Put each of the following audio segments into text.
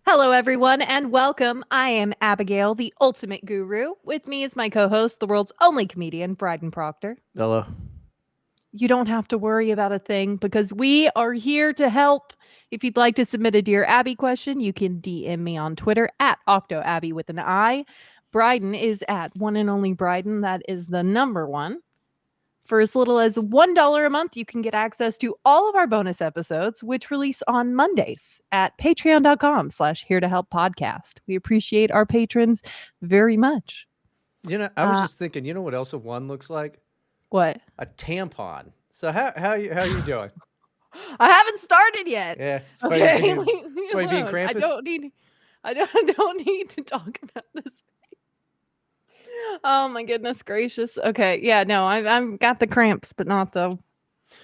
Hello, everyone, and welcome. I am Abigail, the ultimate guru. With me is my co host, the world's only comedian, Bryden Proctor. Hello. You don't have to worry about a thing because we are here to help. If you'd like to submit a Dear Abby question, you can DM me on Twitter at OctoAbby with an I. Bryden is at one and only Bryden. That is the number one. For as little as $1 a month, you can get access to all of our bonus episodes, which release on Mondays at patreon.com/here to help podcast. We appreciate our patrons very much. I was Uh, just thinking, what else a one looks like? what? A tampon. So how you doing? I haven't started yet. Yeah, Okay, leave me it's funny being alone. Krampus. I don't need to talk about this. Oh my goodness gracious. Okay, yeah, no, I've got the cramps, but not the.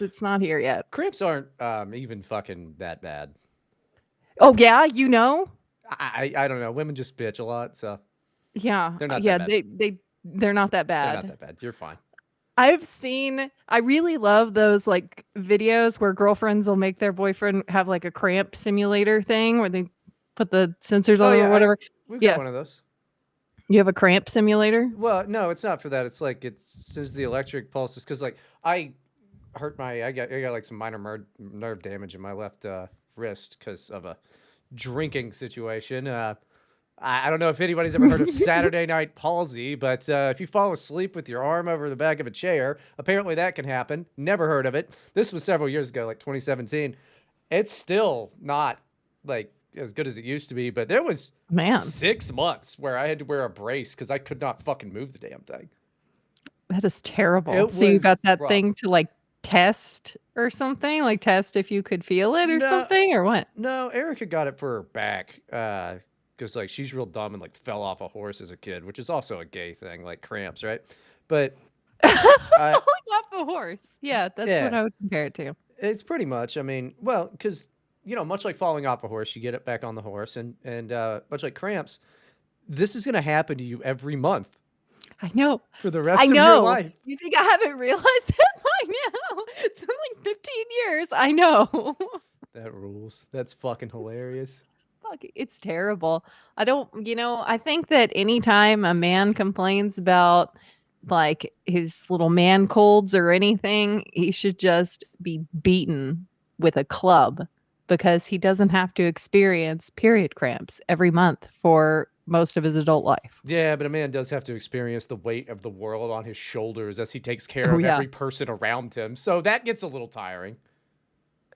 It's not here yet. Cramps aren't even fucking that bad. Oh yeah, you know. I don't know. Women just bitch a lot, so Yeah, they're not that yeah, bad. they're not that They're not bad. that bad. You're fine. I really love those like videos where girlfriends will make their boyfriend have like a cramp simulator thing where they put the sensors Oh on them or yeah, whatever. we've got Yeah. one of those. You have a cramp simulator? Well, no, it's not for that. It's like it says the electric pulses because like I got like some minor nerve damage in my left wrist because of a drinking situation. I don't know if anybody's ever heard of Saturday night palsy, but if you fall asleep with your arm over the back of a chair, apparently that can happen. Never heard of it. This was several years ago, like 2017. It's still not like as good as it used to be, but there was Man, 6 months where I had to wear a brace because I could not fucking move the damn thing. that is terrible. It So you was got that rough. thing to like test or something? Like test if you could feel it or No, something or what? no, Erica got it for her back. Because like she's real dumb and like fell off a horse as a kid, which is also a gay thing, like cramps, right? But I, Falling off a horse. Yeah, that's what yeah, I would compare it to. it's pretty much. I mean, well, because much like falling off a horse, you get it back on the horse, and much like cramps, this is gonna happen to you every month I know. for the I rest of your know. life. You think I haven't realized that by now? It's been like 15 years. I know. That rules. That's fucking It's hilarious. it's terrible. I don't, I think that anytime a man complains about like his little man colds or anything, he should just be beaten with a club because he doesn't have to experience period cramps every month for most of his adult life. Yeah, but a man does have to experience the weight of the world on his shoulders as he takes care Oh of yeah. every person around him. So that gets a little tiring.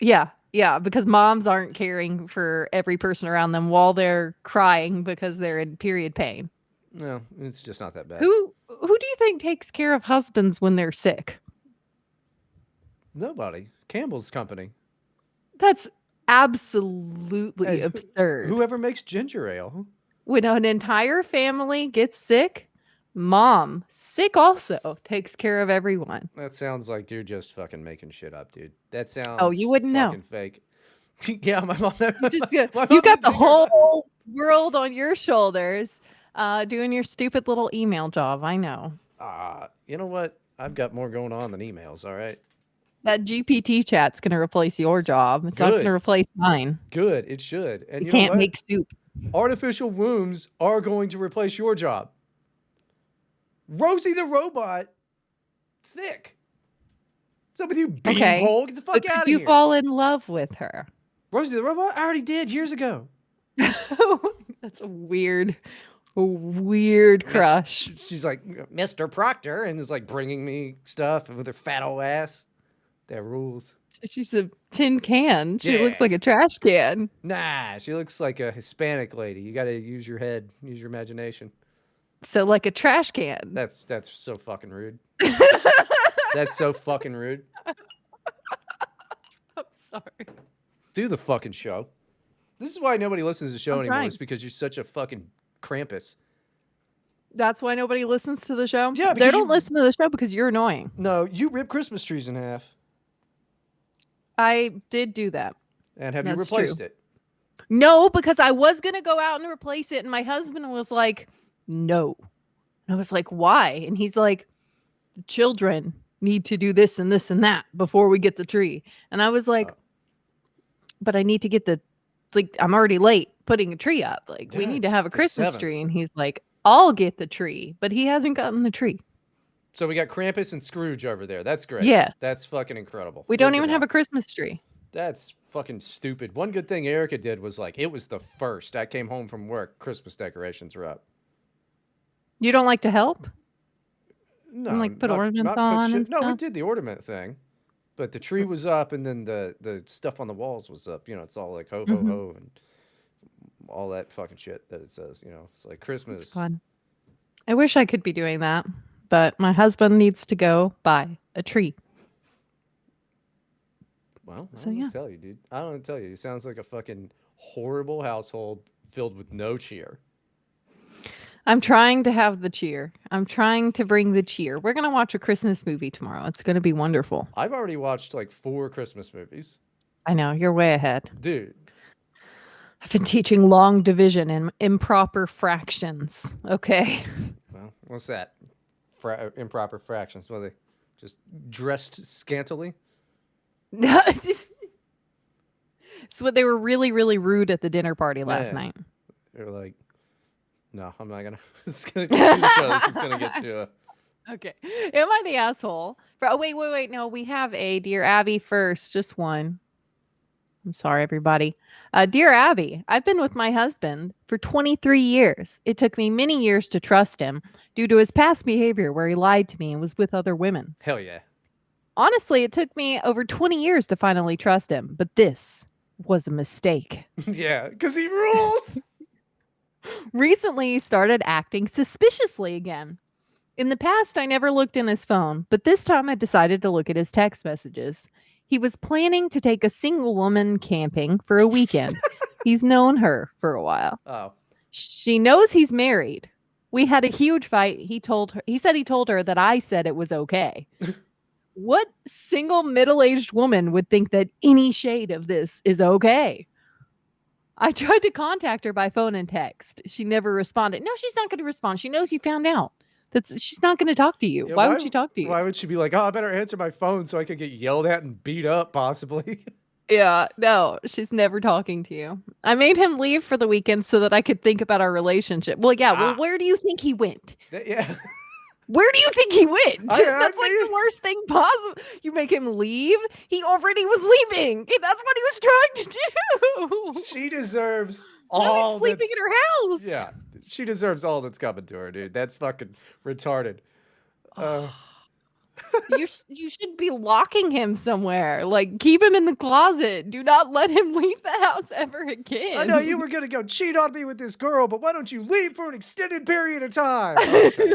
Yeah, yeah, because moms aren't caring for every person around them while they're crying because they're in period pain. No, it's just not that bad. Who do you think takes care of husbands when they're sick? Nobody. Campbell's company. That's absolutely Hey, absurd. whoever makes ginger ale. When an entire family gets sick, mom, sick also, takes care of everyone. That sounds like you're just fucking making shit up, dude. That Oh, you sounds wouldn't know. fucking fake. Yeah, my mom. You just My you mom got didn't the take care of us. whole world on your shoulders, doing your stupid little email job. I know. You know what? I've got more going on than emails. All right. That GPT chat's gonna replace your job. It's not gonna Good. replace mine. Good. It should. And It you know can't what? make soup. Artificial wombs are going to replace your job. Rosie the robot, thick. What's up with you, Okay, beanpole? Get the but fuck could out of you here. fall in love with her? Rosie the robot? I already did years ago. That's a weird Miss, crush. she's like, Mr. Proctor, and is like bringing me stuff with her fat old ass. That rules. She's a tin can. She looks Yeah. like a trash can. Nah, she looks like a Hispanic lady. You gotta use your head, use your imagination. So like a trash can. That's so fucking rude. That's so fucking rude. I'm sorry. Do the fucking show. This is why nobody listens to the show I'm anymore. trying. Is because you're such a fucking Krampus. That's why nobody listens to the show? Yeah, They because don't you. listen to the show because you're annoying. No, you rip Christmas trees in half. I did do that. And have you That's replaced true. it? No, because I was going to go out and replace it. And my husband was like, no. And I was like, why? And he's like, the children need to do this and this and that before we get the tree. And I was like, Oh. but I need to get the, like, I'm already late. putting a tree up. Like, we Yeah, need to it's have a the Christmas 7th. tree. And he's like, I'll get the tree. But he hasn't gotten the tree. So we got Krampus and Scrooge over there. That's great. Yeah. That's fucking incredible. We Good don't to even know. have a Christmas tree. That's fucking stupid. One good thing Erica did was like, it was the first. I came home from work, Christmas decorations were up. You don't like to help? No, And like put ornaments not put on shit. and No, we stuff? did the ornament thing, but the tree was up, and then the stuff on the walls was up. You know, it's all like ho ho Mm-hmm. ho and all that fucking shit that it says. You know, it's like It's Christmas. fun. I wish I could be doing that, but my husband needs to go buy a tree. Well, I So don't know yeah. what to tell you, dude. I don't know what to tell you. It sounds like a fucking horrible household filled with no cheer. I'm trying to have the cheer. I'm trying to bring the cheer. We're going to watch a Christmas movie tomorrow. It's going to be wonderful. I've already watched like 4 Christmas movies. I know, you're way ahead. Dude. I've been teaching long division and improper fractions. Okay. Well, what's that? Improper fractions. What are they? Just dressed scantily? It's what they were really, really rude at the dinner party last night. They're like, no, I'm not gonna. It's gonna just do the show. This is gonna get to. Okay. Am I the asshole? Oh, wait. No, we have a Dear Abby first. Just one. I'm sorry, everybody. Dear Abby, I've been with my husband for 23 years. It took me many years to trust him due to his past behavior where he lied to me and was with other women. Hell yeah. Honestly, it took me over 20 years to finally trust him, but this was a mistake. Yeah, because he rules. Recently, he started acting suspiciously again. In the past, I never looked in his phone, but this time I decided to look at his text messages. He was planning to take a single woman camping for a weekend. He's known her for a while. Oh. She knows he's married. We had a huge fight. He said he told her that I said it was okay. What single middle-aged woman would think that any shade of this is okay? I tried to contact her by phone and text. She never responded. No, she's not going to respond. She knows you found out. She's not going to talk to you. Yeah, why would she talk to you? Why would she be like, oh, I better answer my phone so I could get yelled at and beat up, possibly? Yeah, no, she's never talking to you. I made him leave for the weekend so that I could think about our relationship. Well, yeah, well, where do you think he went? Yeah. Where do you think he went? That's like mean, the worst thing possible. You make him leave? He already was leaving. That's what he was trying to do. She deserves all he's sleeping in her house. Yeah, she deserves all that's coming to her, dude. That's fucking retarded. You should be locking him somewhere. Like, keep him in the closet. Do not let him leave the house ever again. I know you were gonna go cheat on me with this girl, but why don't you leave for an extended period of time? Okay.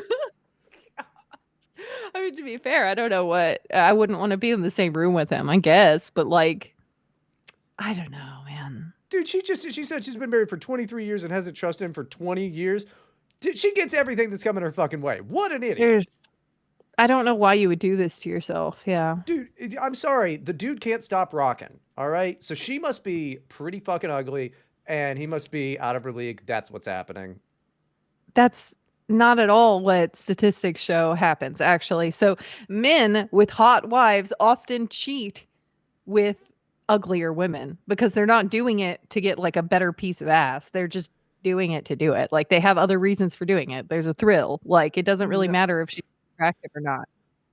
I mean, to be fair, I don't know what I wouldn't want to be in the same room with him, I guess, but like, I don't know, man. Dude, she said she's been married for 23 years and hasn't trusted him for 20 years. Dude, she gets everything that's coming her fucking way. What an idiot. I don't know why you would do this to yourself. Yeah. Dude, I'm sorry. The dude can't stop rocking. All right. So she must be pretty fucking ugly and he must be out of her league. That's what's happening. That's not at all what statistics show happens, actually. So men with hot wives often cheat with uglier women because they're not doing it to get like a better piece of ass. They're just doing it to do it. Like, they have other reasons for doing it. There's a thrill. Like, it doesn't really matter if she's attractive or not.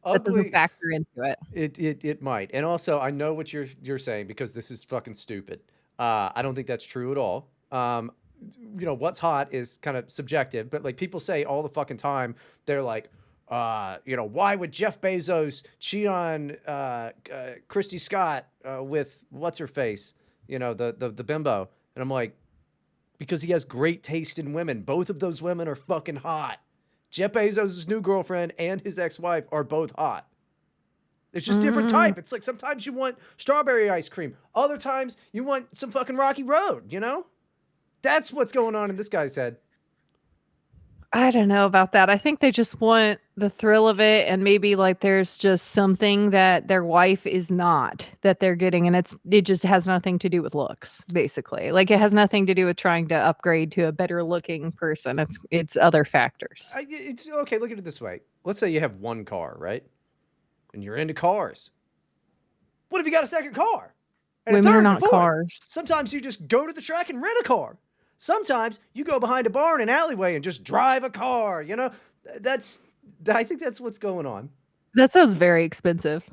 That doesn't factor into it. It might. And also, I know what you're saying because this is fucking stupid. I don't think that's true at all. You know, what's hot is kind of subjective, but like people say all the fucking time, they're like, you know, why would Jeff Bezos cheat on Christy Scott with what's her face? You know, the bimbo. And I'm like, because he has great taste in women. Both of those women are fucking hot. Jeff Bezos' new girlfriend and his ex-wife are both hot. It's just different type. It's like sometimes you want strawberry ice cream. Other times you want some fucking Rocky Road, you know? That's what's going on in this guy's head. I don't know about that. I think they just want the thrill of it, and maybe like there's just something that their wife is not that they're getting, and it just has nothing to do with looks, basically. Like, it has nothing to do with trying to upgrade to a better looking person. It's other factors. It's okay. Look at it this way. Let's say you have one car, right? And you're into cars. What if you got a second car? And Women a third are not and a fourth? cars. Sometimes you just go to the track and rent a car. Sometimes you go behind a bar in an alleyway and just drive a car. I think that's what's going on. That sounds very expensive.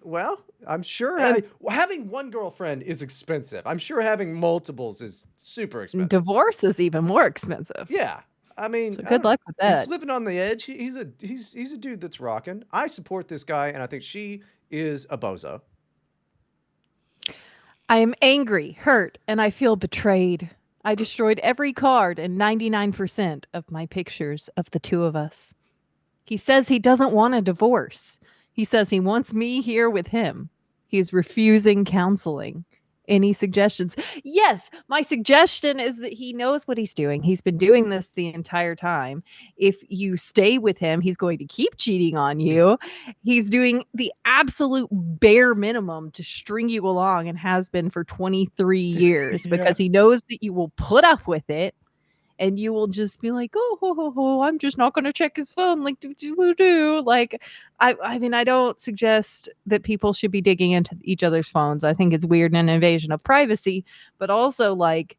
Well, I'm sure And having one girlfriend is expensive. I'm sure having multiples is super expensive. divorce is even more expensive. Yeah. I mean, So good luck with he's that. living on the edge. He's a dude that's rocking. I support this guy, and I think she is a bozo. I am angry, hurt, and I feel betrayed. I destroyed every card and 99% of my pictures of the two of us. He says he doesn't want a divorce. He says he wants me here with him. He's refusing counseling. Any suggestions? Yes, my suggestion is that he knows what he's doing. He's been doing this the entire time. If you stay with him, he's going to keep cheating on you. He's doing the absolute bare minimum to string you along and has been for 23 years Yeah. because he knows that you will put up with it. And you will just be like, oh, I'm just not going to check his phone. Like, do. Like, I mean, I don't suggest that people should be digging into each other's phones. I think it's weird and an invasion of privacy. But also, like,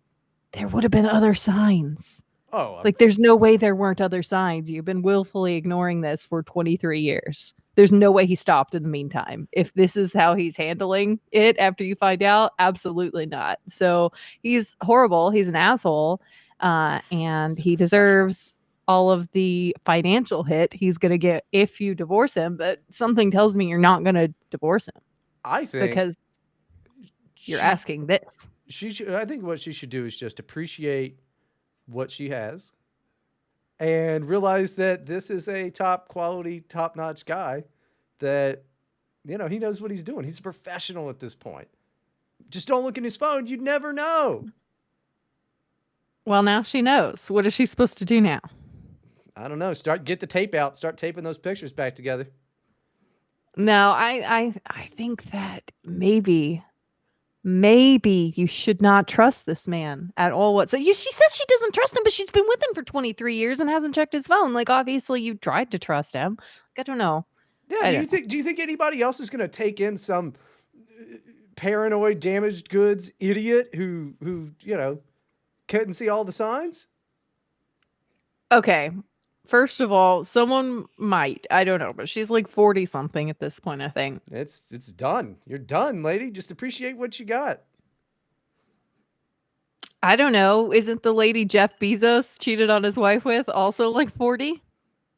there would have been other signs. Oh, like, there's no way there weren't other signs. You've been willfully ignoring this for 23 years. There's no way he stopped in the meantime. If this is how he's handling it after you find out, absolutely not. So he's horrible. He's an asshole. And he deserves all of the financial hit he's going to get if you divorce him. But something tells me you're not going to divorce him. I think because you're asking this. I think what she should do is just appreciate what she has and realize that this is a top quality, top notch guy that, he knows what he's doing. He's a professional at this point. Just don't look in his phone. You'd never know. Well, now she knows. What is she supposed to do now? I don't know. Get the tape out. Start taping those pictures back together. No, I think that maybe you should not trust this man at all. She says she doesn't trust him, but she's been with him for 23 years and hasn't checked his phone. Like, obviously you tried to trust him. Like, I don't know. Yeah. Do you think anybody else is going to take in some paranoid, damaged goods idiot who couldn't see all the signs? Okay. First of all, someone might. I don't know, but she's like 40 something at this point, I think. It's done. You're done, lady. Just appreciate what you got. I don't know. Isn't the lady Jeff Bezos cheated on his wife with also like 40?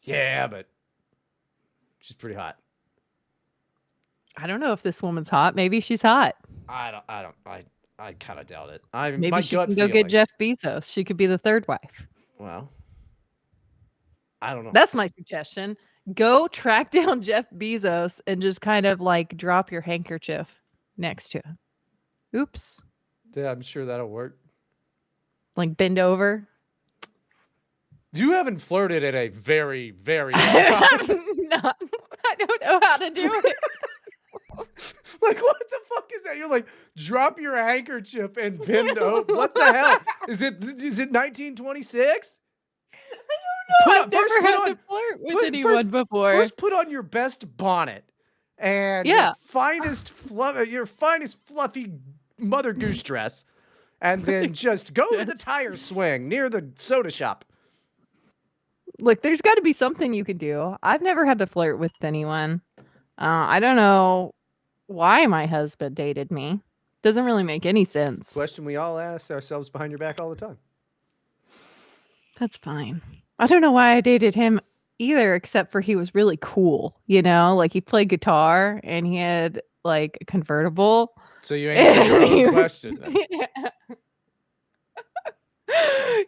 Yeah, but she's pretty hot. I don't know if this woman's hot. Maybe she's hot. I kind of doubt it. Maybe she can go get Jeff Bezos. She could be the third wife. Well, I don't know. That's my suggestion. Go track down Jeff Bezos and just kind of like drop your handkerchief next to him. Oops. Yeah, I'm sure that'll work. Like bend over. You haven't flirted in a very, very long time. No, I don't know how to do it. Like, what the fuck is that? You're like, drop your handkerchief and bend over. What the hell? Is it 1926? I don't know. I've never had to flirt with anyone before. First, put on your best bonnet and your finest fluffy Mother Goose dress, and then just go to the tire swing near the soda shop. Look, there's got to be something you can do. I've never had to flirt with anyone. I don't know why my husband dated me. Doesn't really make any sense. Question we all ask ourselves behind your back all the time. That's fine. I don't know why I dated him either, except for he was really cool. Like he played guitar and he had like a convertible. So you answered your own question. Yeah.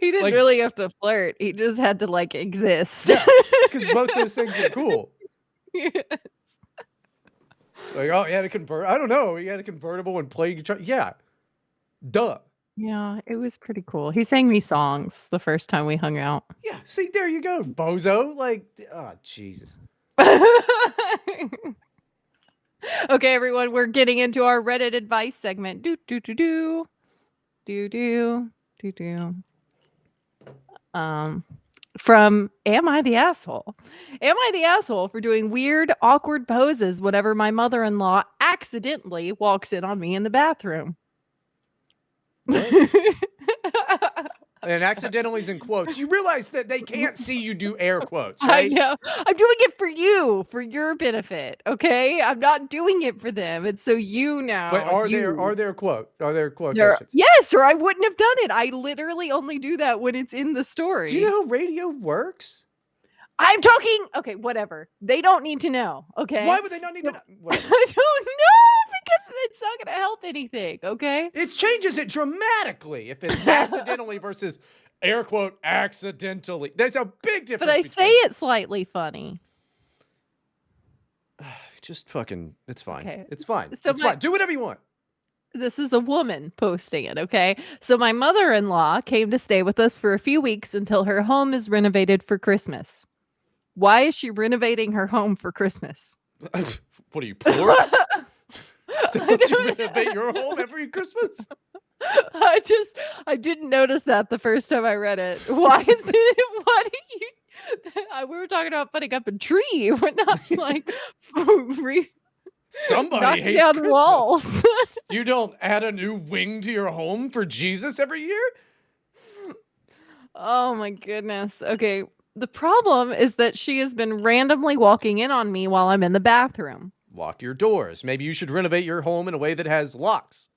He didn't really have to flirt. He just had to like exist. Yeah, because both those things are cool. Yes. Like, oh, he had a I don't know. He had a convertible and played guitar. Yeah. Duh. Yeah, it was pretty cool. He sang me songs the first time we hung out. Yeah, see, there you go, bozo. Like, oh, Jesus. Okay, everyone, we're getting into our Reddit advice segment. From Am I the Asshole? Am I the asshole for doing weird, awkward poses whenever my mother-in-law accidentally walks in on me in the bathroom? And accidentally is in quotes. You realize that they can't see you do air quotes, I right? know. I'm doing it for you, for your benefit. Okay, I'm not doing it for them. It's so you But now. are there There, quotations? yes, or I wouldn't have done it. I literally only do that when it's in the Do story. you know how radio works? I'm talking. Okay, whatever. They don't need to know. Okay. Why would they not need to No, know? I Whatever. don't know because it's not going to help anything. Okay. It changes it dramatically if it's accidentally versus air quote accidentally. There's a big difference. But I say between it slightly funny. just fucking. It's fine. Okay. It's fine. So It's fine. Do whatever you want. This is a woman posting it, okay? So my mother-in-law came to stay with us for a few weeks until her home is renovated for Christmas. Why is she renovating her home for Christmas? What are you, poor? Don't you renovate your home every Christmas? I didn't notice that the first time I read it. Why is it? Why do you? We were talking about putting up a tree. We're not like Somebody knocking hates down Christmas. walls. You don't add a new wing to your home for Jesus every year? Oh my goodness. Okay. The problem is that she has been randomly walking in on me while I'm in the bathroom. Lock your doors. Maybe you should renovate your home in a way that has locks.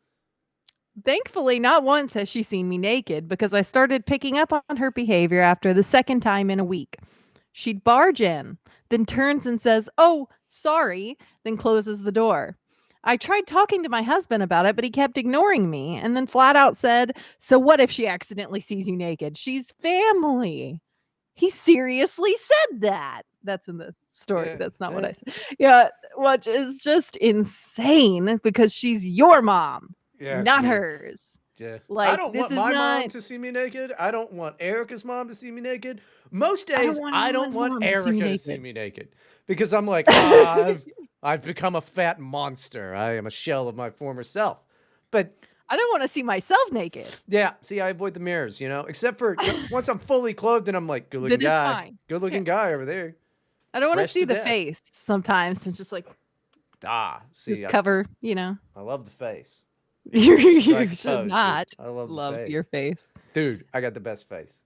Thankfully, not once has she seen me naked because I started picking up on her behavior after the second time in a week. She'd barge in, then turns and says, "Oh, sorry," then closes the door. I tried talking to my husband about it, but he kept ignoring me and then flat out said, "So what if she accidentally sees you naked? She's family." He seriously said that. That's in the story. Yeah, That's not what yeah. I said. Yeah, which is just insane because she's your mom, Yeah, it's not weird. hers. Yeah. Like, I don't this want is my mom not- to see me naked. I don't want Erica's mom to see me naked. Most I don't days, want I don't anyone's want mom to see me Erica to see naked. me naked because I'm like, "Ah, I've become a fat monster. I am a shell of my former self." But I don't want to see myself naked. yeah, see, I avoid the mirrors, except for once I'm fully clothed, then I'm like, good looking Then it's guy, fine. good looking guy over there. I don't want to Fresh see to the death. face sometimes and just like See, just cover, you know. I love the face. You Strike a should pose, dude. not I love the love face. your face, Dude, I got the best face.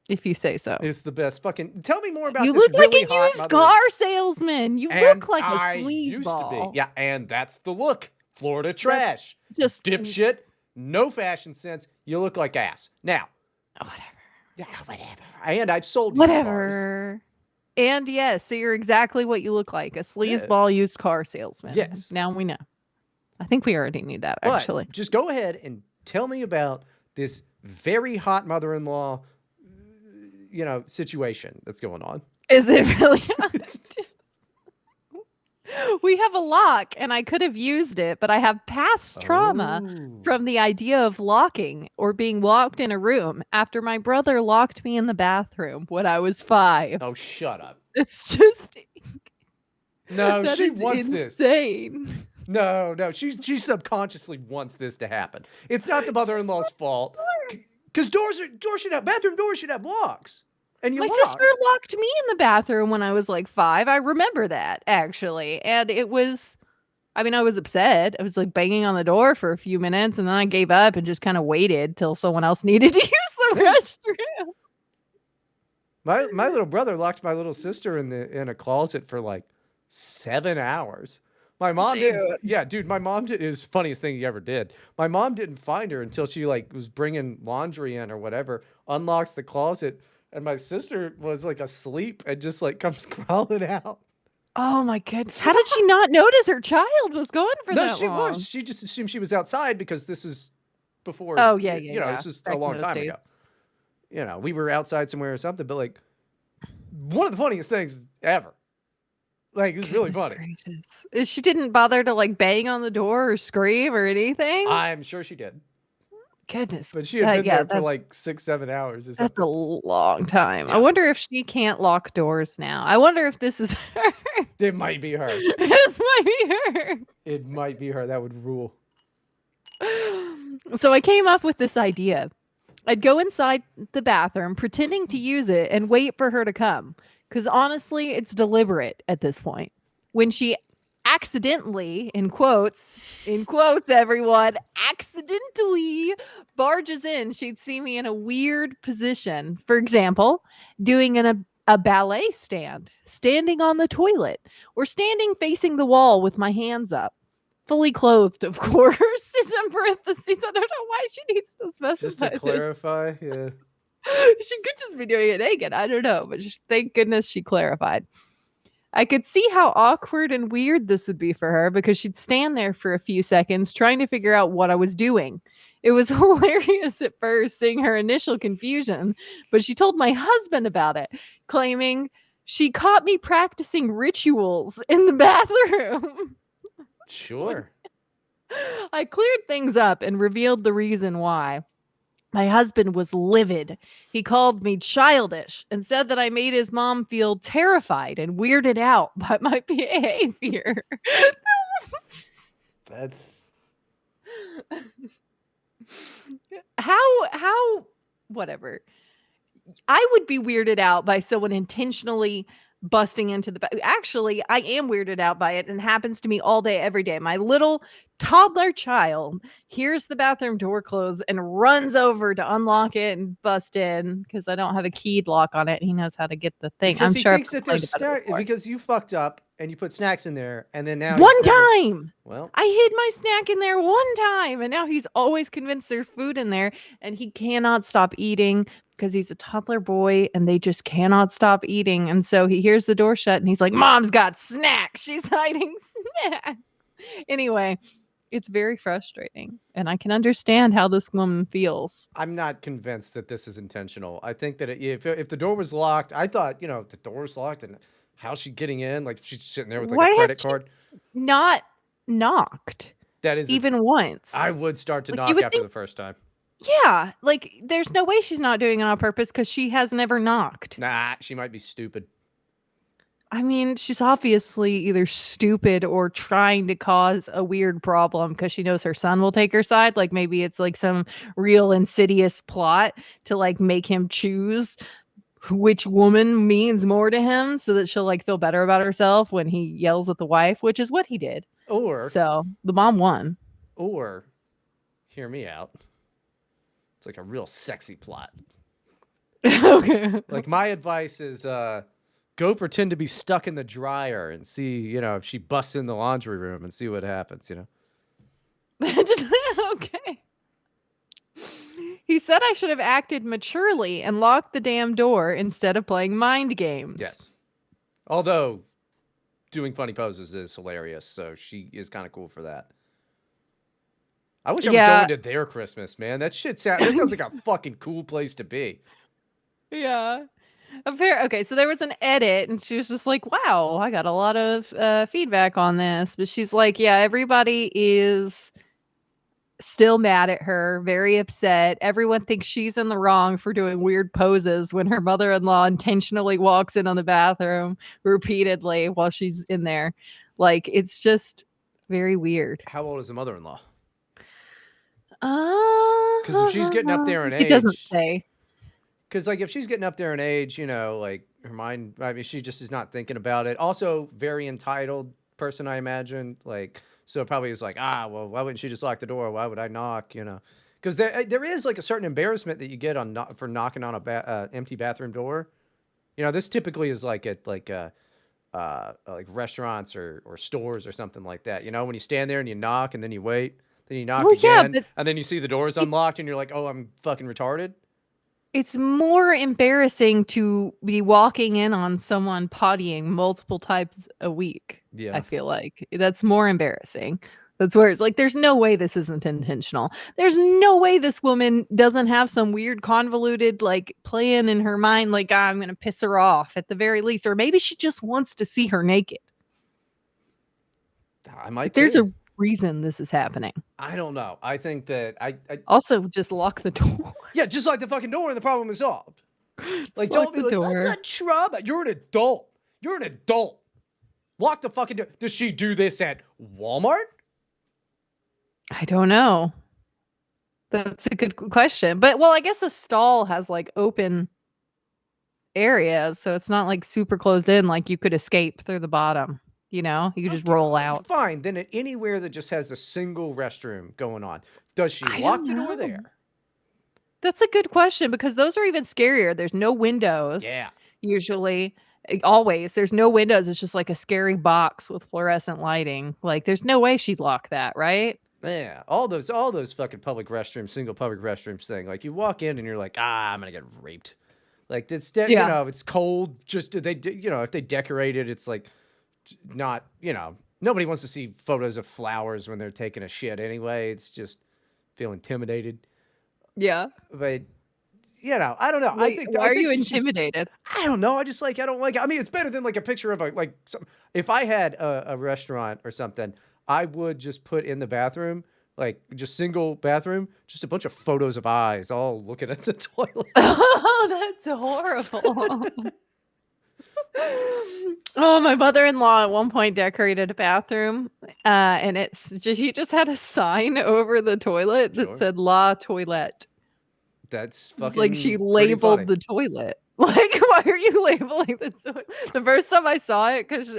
if you say so. It's the best. Fucking tell me more about You this look like really a hot used mother. car salesman. You And look like I a used to sleazeball. be. Yeah, and that's the look. Florida trash. Just Dipshit. No fashion sense. You look like ass. Now. whatever. Yeah, whatever. And I've sold used cars. Whatever. And yes, so you're exactly what you look like, a sleazeball used car salesman. Yes. Now we know. I think we already knew that, But actually. just go ahead and tell me about this very hot mother-in-law, situation that's going on. Is it really? We have a lock, and I could have used it, but I have past trauma Oh. from the idea of locking or being locked in a room after my brother locked me in the bathroom when I was 5. Oh, shut up. It's just No, that she is wants this. insane. No, she subconsciously wants this to happen. It's not the mother-in-law's fault. Because bathroom doors should have locks. And you My lock. sister locked me in the bathroom when I was like 5. I remember that, actually. And I was upset. I was like banging on the door for a few minutes, and then I gave up and just kind of waited till someone else needed to use the restroom. My little brother locked my little sister in a closet for like 7 hours. My mom didn't. Yeah, dude, my mom did. It was the funniest thing he ever did. My mom didn't find her until she like was bringing laundry in or whatever. Unlocks the closet, and my sister was like asleep and just like comes crawling out. Oh my goodness. How did she not notice her child was gone for No, that she long? was. She just assumed she was outside because this is before. Oh, yeah, yeah. This is Back a in long those time days. ago. We were outside somewhere or something, but like one of the funniest things ever. Like, it's really funny. Gracious. She didn't bother to like bang on the door or scream or anything? I'm sure she did. Goodness. But she had been there for that's- like 6-7 hours or something. That's a long time. Yeah. I wonder if she can't lock doors now. I wonder if this is her. It might be her. This might be her. It might be her. That would rule. So I came up with this idea. I'd go inside the bathroom pretending to use it and wait for her to come. Because honestly, it's deliberate at this point. When she accidentally, in quotes, everyone, accidentally barges in, she'd see me in a weird position. For example, doing a ballet stand, standing on the toilet, or standing facing the wall with my hands up. Fully clothed, of course. It's in parentheses. I don't know why she needs to specify Just to this. clarify, yeah. She could just be doing it naked. I don't know, but thank goodness she clarified. I could see how awkward and weird this would be for her because she'd stand there for a few seconds trying to figure out what I was doing. It was hilarious at first seeing her initial confusion, but she told my husband about it, claiming she caught me practicing rituals in the bathroom. Sure. I cleared things up and revealed the reason why. My husband was livid. He called me childish and said that I made his mom feel terrified and weirded out by my behavior. That's how whatever. I would be weirded out by someone intentionally busting into the actually, I am weirded out by it, and it happens to me all day every day. My little toddler child hears the bathroom door close and runs over to unlock it and bust in because I don't have a keyed lock on it. He knows how to get the thing. because I'm he sure I've thinks that there's complained about it before. because you fucked up and you put snacks in there, and then now he's One never- time Well, I hid my snack in there one time, and now he's always convinced there's food in there, and he cannot stop eating because he's a toddler boy and they just cannot stop eating. And so he hears the door shut and he's like, Mom's got snacks. She's hiding snacks. Anyway, it's very frustrating. And I can understand how this woman feels. I'm not convinced that this is intentional. I think that if the door was locked, I thought, if the door was locked and how's she getting in? Like she's sitting there with like Why a has credit she card. not knocked That is even once? I would start to Like, you knock would after think- the first time. Yeah, like there's no way she's not doing it on purpose because she has never knocked. Nah, she might be stupid. I mean, she's obviously either stupid or trying to cause a weird problem because she knows her son will take her side. Like maybe it's like some real insidious plot to like make him choose which woman means more to him so that she'll like feel better about herself when he yells at the wife, which is what he did. Or So the mom won. Or, hear me out. It's like a real sexy plot. Okay. Like my advice is go pretend to be stuck in the dryer and see, if she busts in the laundry room and see what happens, Okay. He said I should have acted maturely and locked the damn door instead of playing mind games. Yes. Although doing funny poses is hilarious, so she is kind of cool for that. I wish I was going to their Christmas, man. That sounds like a fucking cool place to be. Yeah. Okay, so there was an edit, and she was just like, wow, I got a lot of feedback on this. But she's like, yeah, everybody is still mad at her, very upset. Everyone thinks she's in the wrong for doing weird poses when her mother-in-law intentionally walks in on the bathroom repeatedly while she's in there. Like, it's just very weird. How old is the mother-in-law? Because if she's getting up there in age, he doesn't say. Because like if she's getting up there in age, like her mind, I mean, she just is not thinking about it. Also, very entitled person, I imagine. Like, so it probably is like, well, why wouldn't she just lock the door? Why would I knock? Because there is like a certain embarrassment that you get for knocking on a empty bathroom door. This typically is like at like restaurants or stores or something like that. When you stand there and you knock and then you wait. Then you knock again, and then you see the doors unlocked, and you're like, "Oh, I'm fucking retarded." It's more embarrassing to be walking in on someone pottying multiple times a week. Yeah, I feel like that's more embarrassing. That's where it's like, there's no way this isn't intentional. There's no way this woman doesn't have some weird convoluted like plan in her mind, like I'm gonna piss her off at the very least, or maybe she just wants to see her naked. I might. There's a reason this is happening. I don't know. I think that I also just lock the door. Yeah, just lock the fucking door and the problem is solved. Like, don't be like, I'm not trouble. You're an adult. You're an adult. Lock the fucking door. Does she do this at Walmart? I don't know. That's a good question. But I guess a stall has like open areas, so it's not like super closed in, like you could escape through the bottom. You know, you could just roll out. Fine. Then at anywhere that just has a single restroom going on, does she I lock don't the door know. there? That's a good question because those are even scarier. There's no windows Yeah. usually. Always. There's no windows. It's just like a scary box with fluorescent lighting. Like there's no way she'd lock that, right? Yeah, all those fucking public restrooms, single public restrooms thing. Like you walk in and you're like, I'm gonna get raped. Like it's Yeah. it's cold. Just if they decorate it, it's like not nobody wants to see photos of flowers when they're taking a shit anyway. It's just feel intimidated. Yeah. But I don't know. Wait, why I are you think it's just intimidated? I don't know. I don't like it. I mean, it's better than like a picture of if I had a restaurant or something, I would just put in the bathroom, like just single bathroom, just a bunch of photos of eyes all looking at the toilet. Oh, that's horrible. Oh, my mother-in-law at one point decorated a bathroom, and he just had a sign over the toilet that Sure. said "La Toilette." That's It's fucking like she pretty funny. labeled the toilet. Like, why are you labeling the toilet? The first time I saw it, because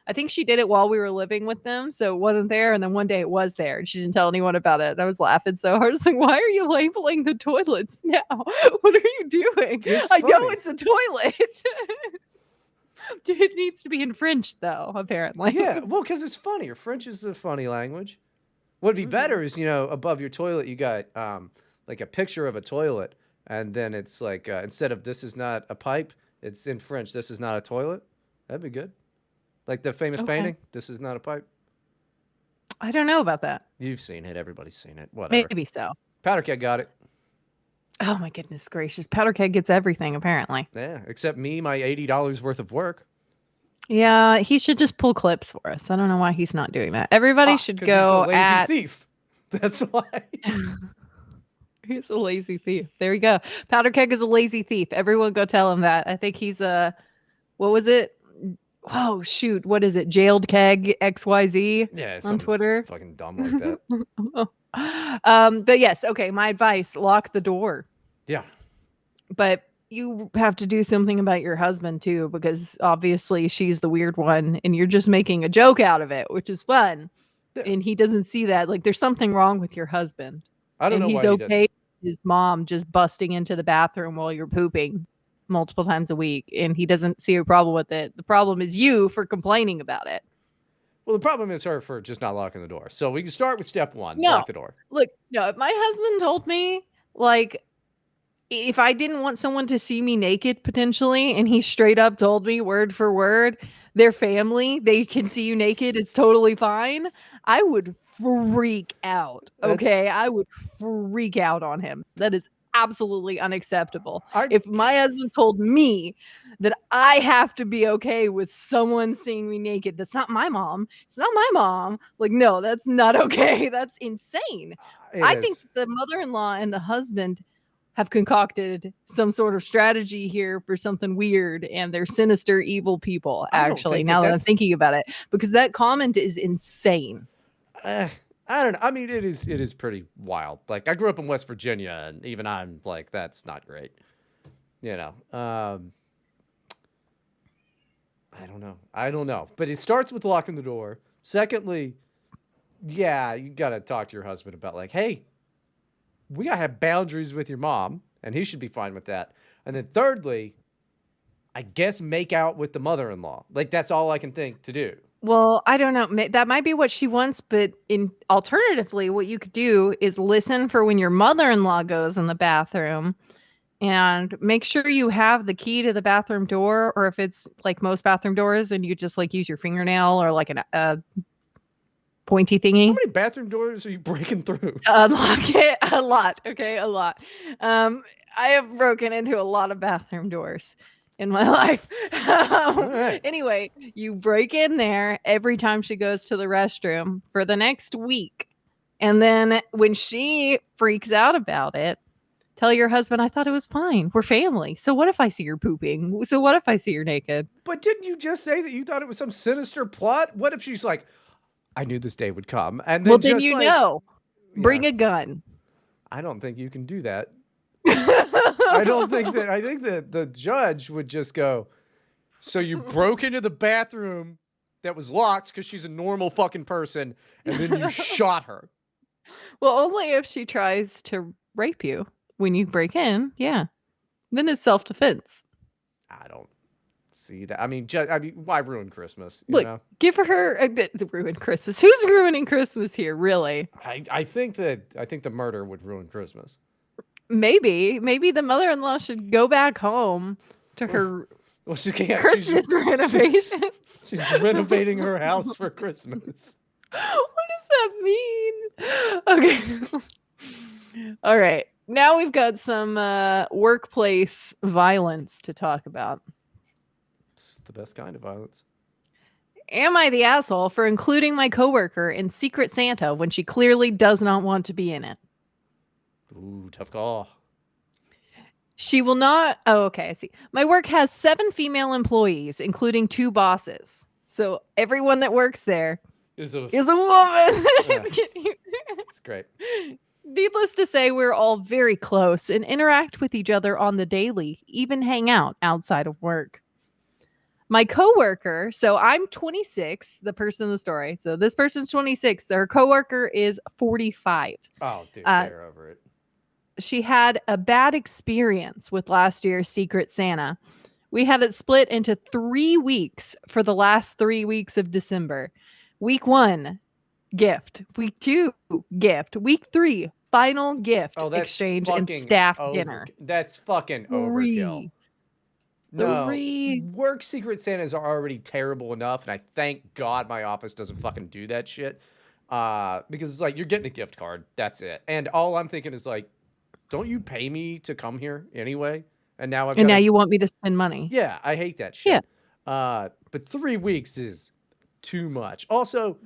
I think she did it while we were living with them, so it wasn't there. And then one day it was there, and she didn't tell anyone about it. And I was laughing so hard. I was like, "Why are you labeling the toilets now? What are you doing?" I know funny. it's a toilet. It needs to be in French, though, apparently. Yeah, well, because it's funnier. French is a funny language. What'd be better is, above your toilet, you got like a picture of a toilet, and then it's like instead of "this is not a pipe," it's in French, "this is not a toilet." That'd be good. Like the famous Okay. painting, "This is not a pipe." I don't know about that. You've seen it. Everybody's seen it. Whatever. Maybe so. Powder Keg got it. Oh my goodness gracious. Powder Keg gets everything, apparently. Yeah, except me, my $80 worth of work. Yeah, he should just pull clips for us. I don't know why he's not doing that. Everybody should 'Cause go he's a lazy at thief. That's why. He's a lazy thief. There we go. Powder Keg is a lazy thief. Everyone go tell him that. I think he's what was it? Oh shoot, what is it? Jailed Keg XYZ Yeah, on Twitter. fucking dumb like that. But yes, okay, my advice, lock the door. Yeah. But you have to do something about your husband too, because obviously she's the weird one and you're just making a joke out of it, which is fun. Yeah. And he doesn't see that. Like there's something wrong with your husband. I don't know he's why okay with his mom just busting into the bathroom while you're pooping multiple times a week, and he doesn't see a problem with it. The problem is you for complaining about it. Well, the problem is her for just not locking the door. So we can start with step one, No. lock the door. Look, no, if my husband told me, like, if I didn't want someone to see me naked potentially, and he straight up told me word for word, their family, they can see you naked, it's totally fine, I would freak out. Okay? I would freak out on him. That is absolutely unacceptable. If my husband told me that I have to be okay with someone seeing me naked, that's not my mom. It's not my mom. Like, no, that's not okay. That's insane. I think the mother-in-law and the husband have concocted some sort of strategy here for something weird, and they're sinister, evil people, actually, now that I'm thinking about it, because that comment is insane. I don't know. I mean, it is pretty wild. Like, I grew up in West Virginia, and even I'm like, that's not great. I don't know. But it starts with locking the door. Secondly, yeah, you got to talk to your husband about, like, hey, we got to have boundaries with your mom, and he should be fine with that. And then thirdly, I guess make out with the mother-in-law. Like, that's all I can think to do. Well, I don't know. That might be what she wants, but alternatively, what you could do is listen for when your mother-in-law goes in the bathroom and make sure you have the key to the bathroom door, or if it's like most bathroom doors and you just like use your fingernail or like a pointy thingy. How many bathroom doors are you breaking through? Unlock it. A lot. Okay, a lot. I have broken into a lot of bathroom doors in my life. Right. Anyway, you break in there every time she goes to the restroom for the next week. And then when she freaks out about it, tell your husband, I thought it was fine. We're family. So what if I see you're pooping? So what if I see you're naked? But didn't you just say that you thought it was some sinister plot? What if she's like, I knew this day would come. And then, well, then bring a gun. I don't think you can do that. I think that the judge would just go, so you broke into the bathroom that was locked because she's a normal fucking person, and then you shot her. Well, only if she tries to rape you when you break in. Yeah. Then it's self-defense. I don't see that. I mean, why ruin Christmas? You Look, know? give her a bit to ruin Christmas. Who's ruining Christmas here, really? I think the murder would ruin Christmas. Maybe the mother-in-law should go back home to her Well, she can't. Christmas renovation. She's renovating her house for Christmas. What does that mean? Okay. All right. Now we've got some workplace violence to talk about. It's the best kind of violence. Am I the asshole for including my coworker in Secret Santa when she clearly does not want to be in it? Ooh, tough call. She will not. Oh, okay. I see. My work has 7 female employees, including 2 bosses. So everyone that works there is a woman. It's great. Needless to say, we're all very close and interact with each other on the daily, even hang out outside of work. My coworker, so I'm 26, the person in the story. So this person's 26. Her coworker is 45. Oh, dude, they're over it. She had a bad experience with last year's Secret Santa. We had it split into 3 weeks for the last 3 weeks of December. Week 1, gift. Week 2, gift. Week 3, final gift exchange and staff dinner. That's fucking overkill. No, work Secret Santas are already terrible enough, and I thank God my office doesn't fucking do that shit. Because it's like, you're getting a gift card. That's it. And all I'm thinking is like, don't you pay me to come here anyway? And now now you want me to spend money. Yeah, I hate that shit. Yeah. But 3 weeks is too much. Also,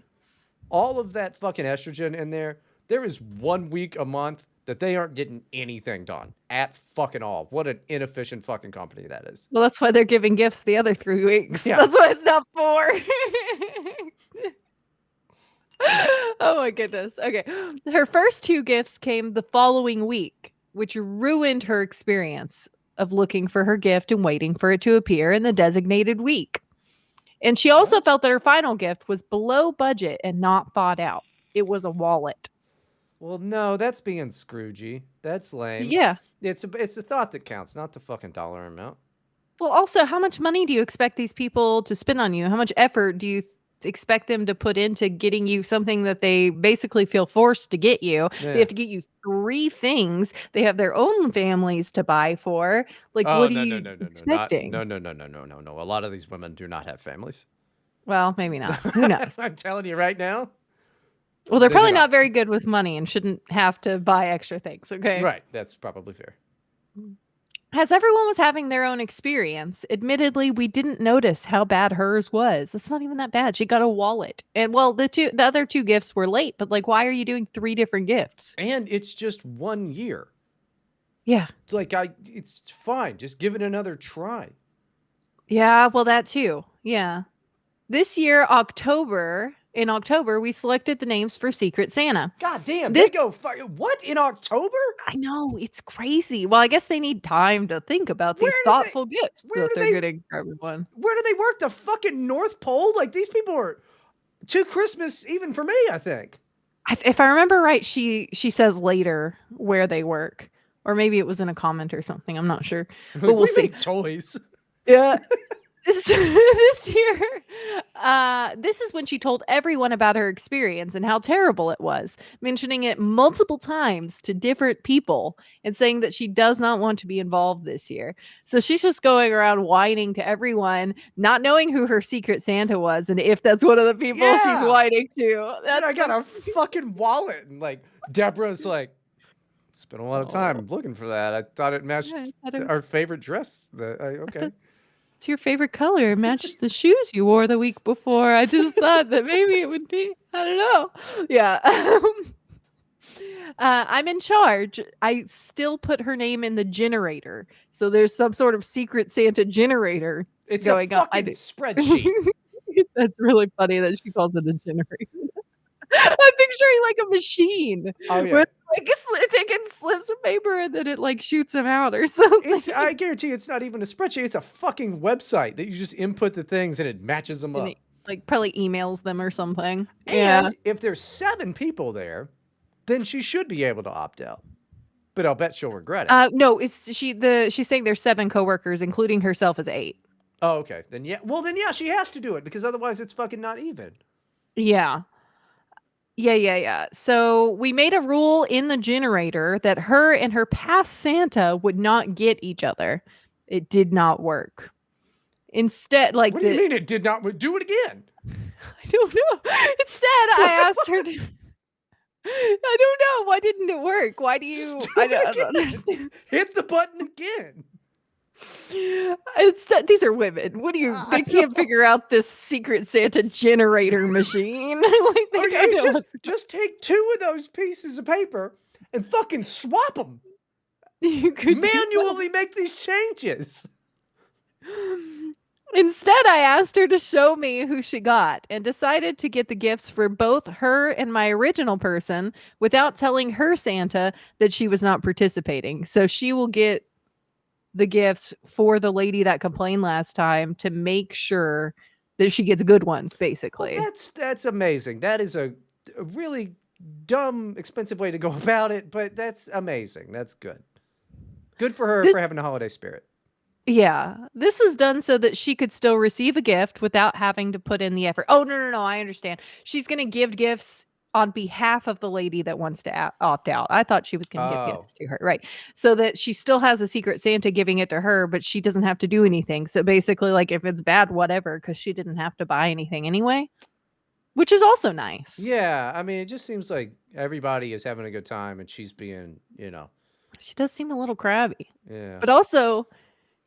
all of that fucking estrogen in there is 1 week a month that they aren't getting anything done at fucking all. What an inefficient fucking company that is. Well, that's why they're giving gifts the other 3 weeks. Yeah. That's why it's not 4. Oh my goodness. Okay. Her first 2 gifts came the following week, which ruined her experience of looking for her gift and waiting for it to appear in the designated week. And she also felt that her final gift was below budget and not thought out. It was a wallet. Well, no, that's being Scroogey. That's lame. Yeah. It's the thought that counts, not the fucking dollar amount. Well, also, how much money do you expect these people to spend on you? How much effort do you expect them to put into getting you something that they basically feel forced to get you? Yeah. They have to get you 3 things. They have their own families to buy for. Like, what are you expecting? No. A lot of these women do not have families. Well, maybe not. Who knows? I'm telling you right now. Well, they're probably not very good with money and shouldn't have to buy extra things, okay? Right. That's probably fair. As everyone was having their own experience, admittedly, we didn't notice how bad hers was. It's not even that bad. She got a wallet. And, well, the other 2 gifts were late, but, like, why are you doing 3 different gifts? And it's just 1 year. Yeah. It's like, it's fine. Just give it another try. Yeah, well, that too. Yeah. This year, in October, we selected the names for Secret Santa. God damn, they go what, in October? I know, it's crazy. Well, I guess they need time to think about these thoughtful gifts that they're getting for everyone. Where do they work? The fucking North Pole? Like, these people are too Christmas even for me, I think. If I remember right, she says later where they work. Or maybe it was in a comment or something. I'm not sure. But we'll see. Make toys. Yeah. This year, this is when she told everyone about her experience and how terrible it was, mentioning it multiple times to different people and saying that she does not want to be involved this year. So she's just going around whining to everyone, not knowing who her Secret Santa was and if that's one of the people she's whining to. And I got a fucking wallet. And, like, Deborah's like, spent a lot of time looking for that. I thought it matched our favorite dress. Okay. It's your favorite color. It matched the shoes you wore the week before. I just thought that maybe it would be. I don't know. Yeah. I'm in charge. I still put her name in the generator. So there's some sort of Secret Santa generator going up. It's a fucking spreadsheet. That's really funny that she calls it a generator. I'm picturing like a machine. Oh, yeah. With, like, taking slips of paper and then it like shoots them out or something. I guarantee it's not even a spreadsheet. It's a fucking website that you just input the things and it matches them up. Like, probably emails them or something. Yeah. And if there's 7 people there, then she should be able to opt out. But I'll bet she'll regret it. No, she's saying there's 7 coworkers, including herself as 8. Oh, okay. Then yeah. Well, then yeah, she has to do it because otherwise it's fucking not even. Yeah. Yeah. So we made a rule in the generator that her and her past Santa would not get each other. It did not work. Instead, like What do you mean it did not do it again? I don't know. Instead, I asked her to. I don't know. Why didn't it work? Why do you? I don't understand. Hit the button again. It's that these are women. What do you? They can't figure out this secret Santa generator machine. Like they don't know. Just take 2 of those pieces of paper and fucking swap them. You could manually make these changes. Instead, I asked her to show me who she got and decided to get the gifts for both her and my original person without telling her Santa that she was not participating. So she will get the gifts for the lady that complained last time to make sure that she gets good ones, basically. Well, that's amazing. That is a really dumb, expensive way to go about it, but that's amazing. That's good. Good for her for having a holiday spirit. Yeah. This was done so that she could still receive a gift without having to put in the effort. Oh, no. I understand. She's going to give gifts on behalf of the lady that wants to opt out. I thought she was going to give gifts to her. Right. So that she still has a secret Santa giving it to her, but she doesn't have to do anything. So basically, like, if it's bad, whatever, because she didn't have to buy anything anyway, which is also nice. Yeah. I mean, it just seems like everybody is having a good time and she's being, She does seem a little crabby. Yeah. But also,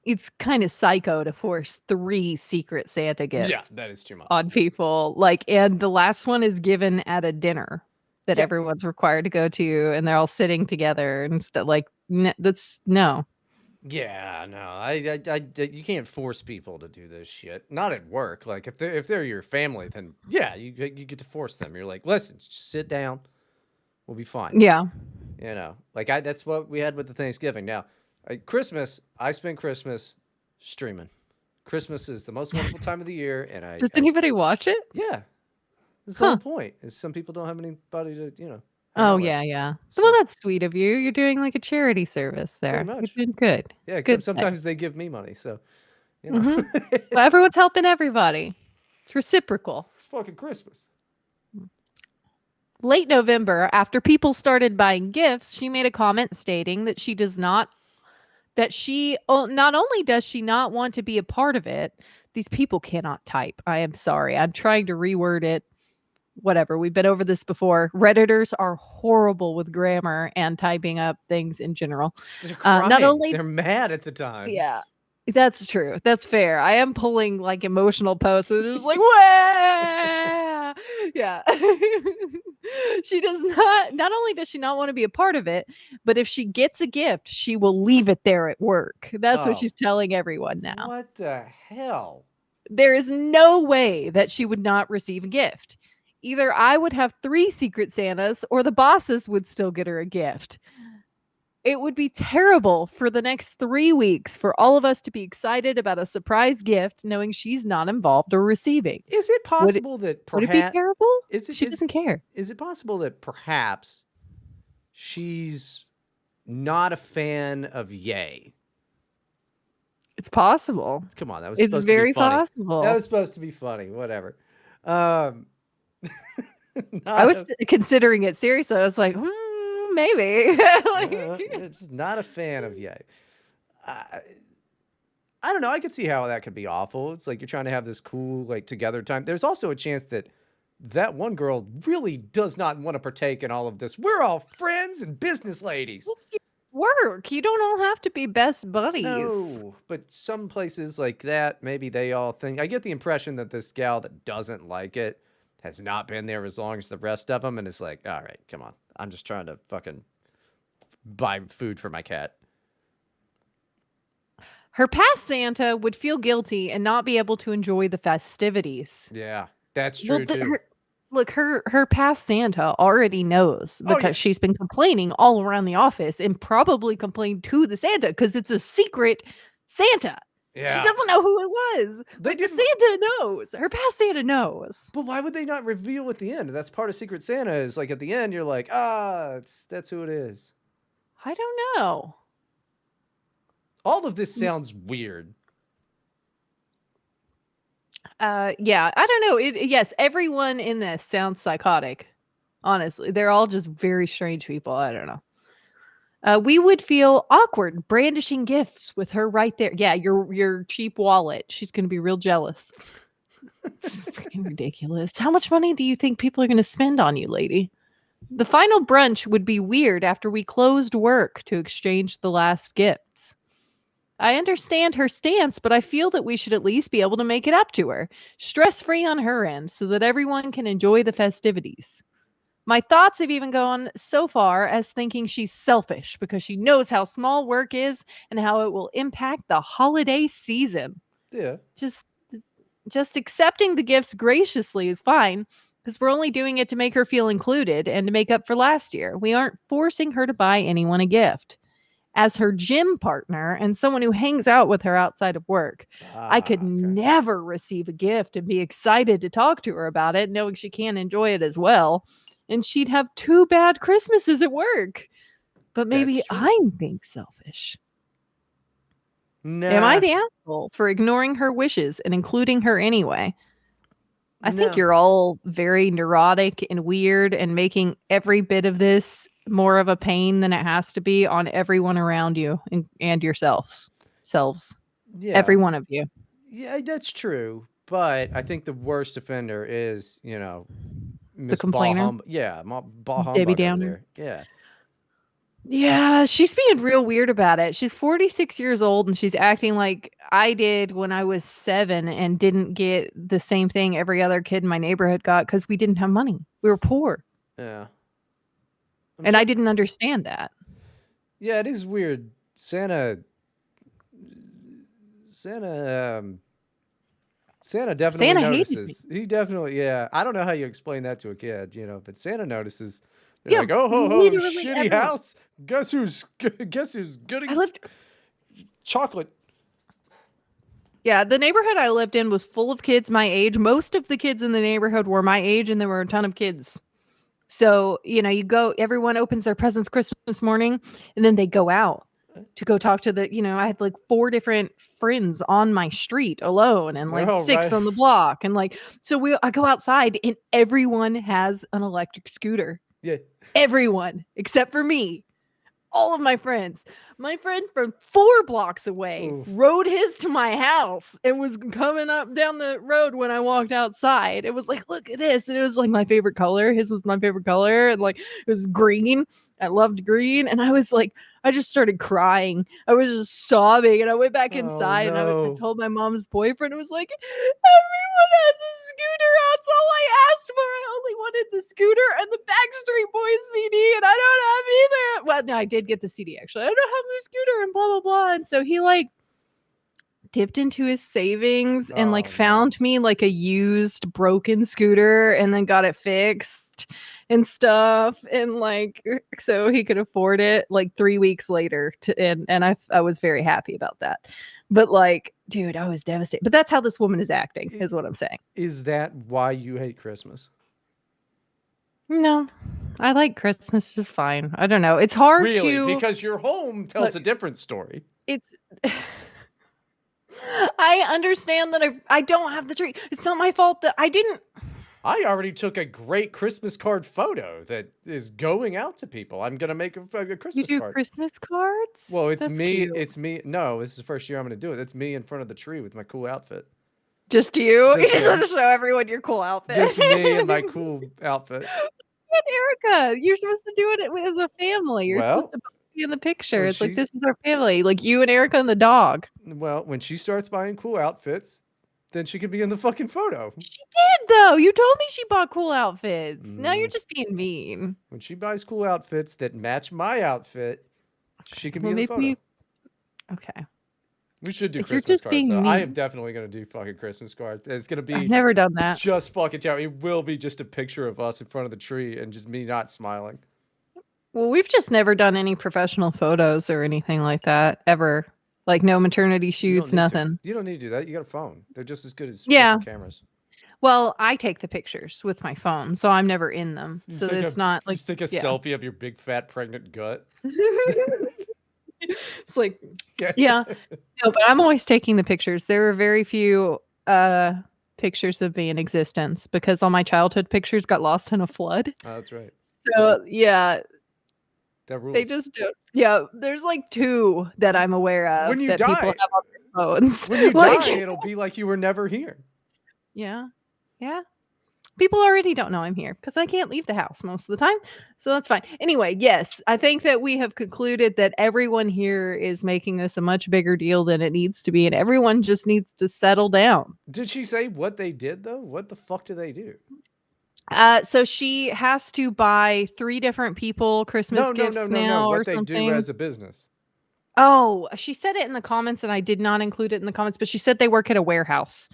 it's kind of psycho to force 3 secret Santa gifts. Yeah, that is too much. On people. Like, and the last one is given at a dinner that everyone's required to go to, and they're all sitting together and stuff. Like, that's no. Yeah, no, you can't force people to do this shit. Not at work. Like, if they're your family, then yeah, you get to force them. You're like, listen, just sit down, we'll be fine. Yeah. Like that's what we had with the Thanksgiving. Now, Christmas, I spend Christmas streaming. Christmas is the most wonderful time of the year, and does anybody watch it? Yeah, that's the whole point. Is some people don't have anybody to Oh yeah. So, well, that's sweet of you. You're doing like a charity service there. You're doing good. Yeah, except sometimes they give me money, so well, everyone's helping everybody. It's reciprocal. It's fucking Christmas. Late November, after people started buying gifts, she made a comment stating that not only does she not want to be a part of it, these people cannot type. I am sorry. I'm trying to reword it. Whatever. We've been over this before. Redditors are horrible with grammar and typing up things in general. Not only they're mad at the time. Yeah. That's true. That's fair. I am pulling like emotional posts. It's just like, wah! Yeah. She does not only does she not want to be a part of it, but if she gets a gift, she will leave it there at work. That's what she's telling everyone now. What the hell? There is no way that she would not receive a gift. Either I would have 3 secret Santas or the bosses would still get her a gift. It would be terrible for the next 3 weeks for all of us to be excited about a surprise gift knowing she's not involved or receiving. Is it possible that perhaps... Would it be terrible? She doesn't care. Is it possible that perhaps she's not a fan of Yay? It's possible. Come on, that was supposed to be funny. It's very possible. That was supposed to be funny. Whatever. I was considering it seriously. I was like, maybe. It's not a fan of Yay. I don't know. I could see how that could be awful. It's like you're trying to have this cool, like, together time. There's also a chance that one girl really does not want to partake in all of this. We're all friends and business ladies. It's your work. You don't all have to be best buddies. No, but some places like that, maybe they all think. I get the impression that this gal that doesn't like it has not been there as long as the rest of them, and it's like, all right, come on. I'm just trying to fucking buy food for my cat. Her past Santa would feel guilty and not be able to enjoy the festivities. Yeah, that's true too. Her past Santa already knows because she's been complaining all around the office and probably complained to the Santa because it's a secret Santa. She Yeah. doesn't know who it was. They Like, the didn't. Santa knows. Her past Santa knows. But why would they not reveal at the end? That's part of Secret Santa. Is like at the end, you're like, that's who it is. I don't know. All of this sounds weird. Yeah, I don't know. Yes, everyone in this sounds psychotic. Honestly, they're all just very strange people. I don't know. We would feel awkward brandishing gifts with her right there. Yeah, your cheap wallet. She's gonna be real jealous. It's freaking ridiculous. How much money do you think people are gonna spend on you, lady? The final brunch would be weird after we closed work to exchange the last gifts. I understand her stance, but I feel that we should at least be able to make it up to her, stress free on her end, so that everyone can enjoy the festivities. My thoughts have even gone so far as thinking she's selfish because she knows how small work is and how it will impact the holiday season. Yeah. Just accepting the gifts graciously is fine because we're only doing it to make her feel included and to make up for last year. We aren't forcing her to buy anyone a gift. As her gym partner and someone who hangs out with her outside of work, I could Okay. never receive a gift and be excited to talk to her about it, knowing she can't enjoy it as well. And she'd have 2 bad Christmases at work. But maybe That's true. I'm being selfish. Nah. Am I the asshole for ignoring her wishes and including her anyway? I think No. you're all very neurotic and weird and making every bit of this more of a pain than it has to be on everyone around you and yourselves. Yeah. Every one of you. Yeah, that's true. But I think the worst offender is, Miss complainer? Bah Debbie Humbug over Downer? there. Yeah. Yeah, she's being real weird about it. She's 46 years old and she's acting like I did when I was 7 and didn't get the same thing every other kid in my neighborhood got because we didn't have money. We were poor. Yeah. And I didn't understand that. Yeah, it is weird. Santa definitely Santa hated me. notices. He definitely, yeah. I don't know how you explain that to a kid, but Santa notices. They're Yeah, like, oh ho ho, literally shitty everyone. house. Guess who's getting I lived chocolate? Yeah, the neighborhood I lived in was full of kids my age. Most of the kids in the neighborhood were my age, and there were a ton of kids. So, you go, everyone opens their presents Christmas morning, and then they go out to go talk to I had like 4 different friends on my street alone and like 6 right. on the block. And like, so I go outside and everyone has an electric scooter. Yeah. Everyone, except for me. All of my friends. My friend from 4 blocks away rode his to my house and was coming up down the road when I walked outside. It was like, look at this. And it was like my favorite color. His was my favorite color. And like, it was green. I loved green. And I was like, I just started crying. I was just sobbing. And I went back inside and I told my mom's boyfriend, it was like, everyone has a scooter. That's all I asked for. I only wanted the scooter and the Backstreet Boys CD, and I don't have either. Well, no, I did get the CD actually. I don't have the scooter and blah blah blah. And so he like dipped into his savings and like found me like a used broken scooter and then got it fixed and stuff, and like so he could afford it like 3 weeks later and I was very happy about that. But like, dude, I was devastated. But that's how this woman is acting, is what I'm saying. Is that why you hate Christmas? No, I like Christmas just fine. I don't know. It's hard really, because your home tells a different story. It's I understand that I don't have the tree. It's not my fault that I didn't. I already took a great Christmas card photo that is going out to people. I'm going to make a Christmas card. You do Christmas cards? Well, it's That's me. cute. It's me. No, this is the first year I'm going to do it. It's me in front of the tree with my cool outfit. Just you? You just want to show everyone your cool outfit. Just me and my cool outfit. And Erica, you're supposed to do it as a family. You're supposed to be in the picture. It's like, this is our family. Like you and Erica and the dog. Well, when she starts buying cool outfits, then she can be in the fucking photo. She did, though. You told me she bought cool outfits. Now you're just being mean. When she buys cool outfits that match my outfit, she can be in the photo. Okay. We should do Christmas cards. So I am definitely going to do fucking Christmas cards. It's going to be... I've never done that. Just fucking terrible. It will be just a picture of us in front of the tree and just me not smiling. Well, we've just never done any professional photos or anything like that, ever. Like no maternity You don't shoots, need to. nothing. You don't need to do that. You got a phone. They're just as good as Yeah. fucking cameras. Well, I take the pictures with my phone, so I'm never in them. You So it's not like, just take a yeah. selfie of your big fat pregnant gut. It's like, yeah. No, but I'm always taking the pictures. There are very few pictures of me in existence because all my childhood pictures got lost in a flood. Oh, that's right. So yeah, That rules. they just don't. Yeah, there's like 2 that I'm aware of When you that people die, have on their phones. when you Like, die, it'll be like you were never here. yeah, yeah. People already don't know I'm here because I can't leave the house most of the time. So that's fine. Anyway, yes, I think that we have concluded that everyone here is making this a much bigger deal than it needs to be, and everyone just needs to settle down. Did she say what they did though? What the fuck do they do? So she has to buy 3 different people Christmas gifts now or What they do something. as a business. Oh, she said it in the comments, and I did not include it in the comments, but she said they work at a warehouse.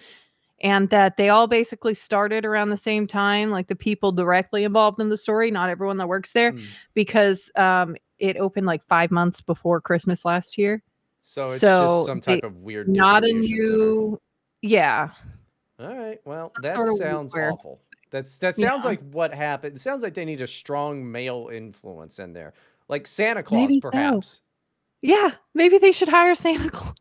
And that they all basically started around the same time, like the people directly involved in the story, not everyone that works there, because it opened like 5 months before Christmas last year. So it's just some type of weird not a distribution new, yeah. center. All right. Well, Some that sort of sounds warehouse awful. That sounds Yeah. like what happened. It sounds like they need a strong male influence in there, like Santa Claus, Maybe so. perhaps. Yeah, maybe they should hire Santa Claus.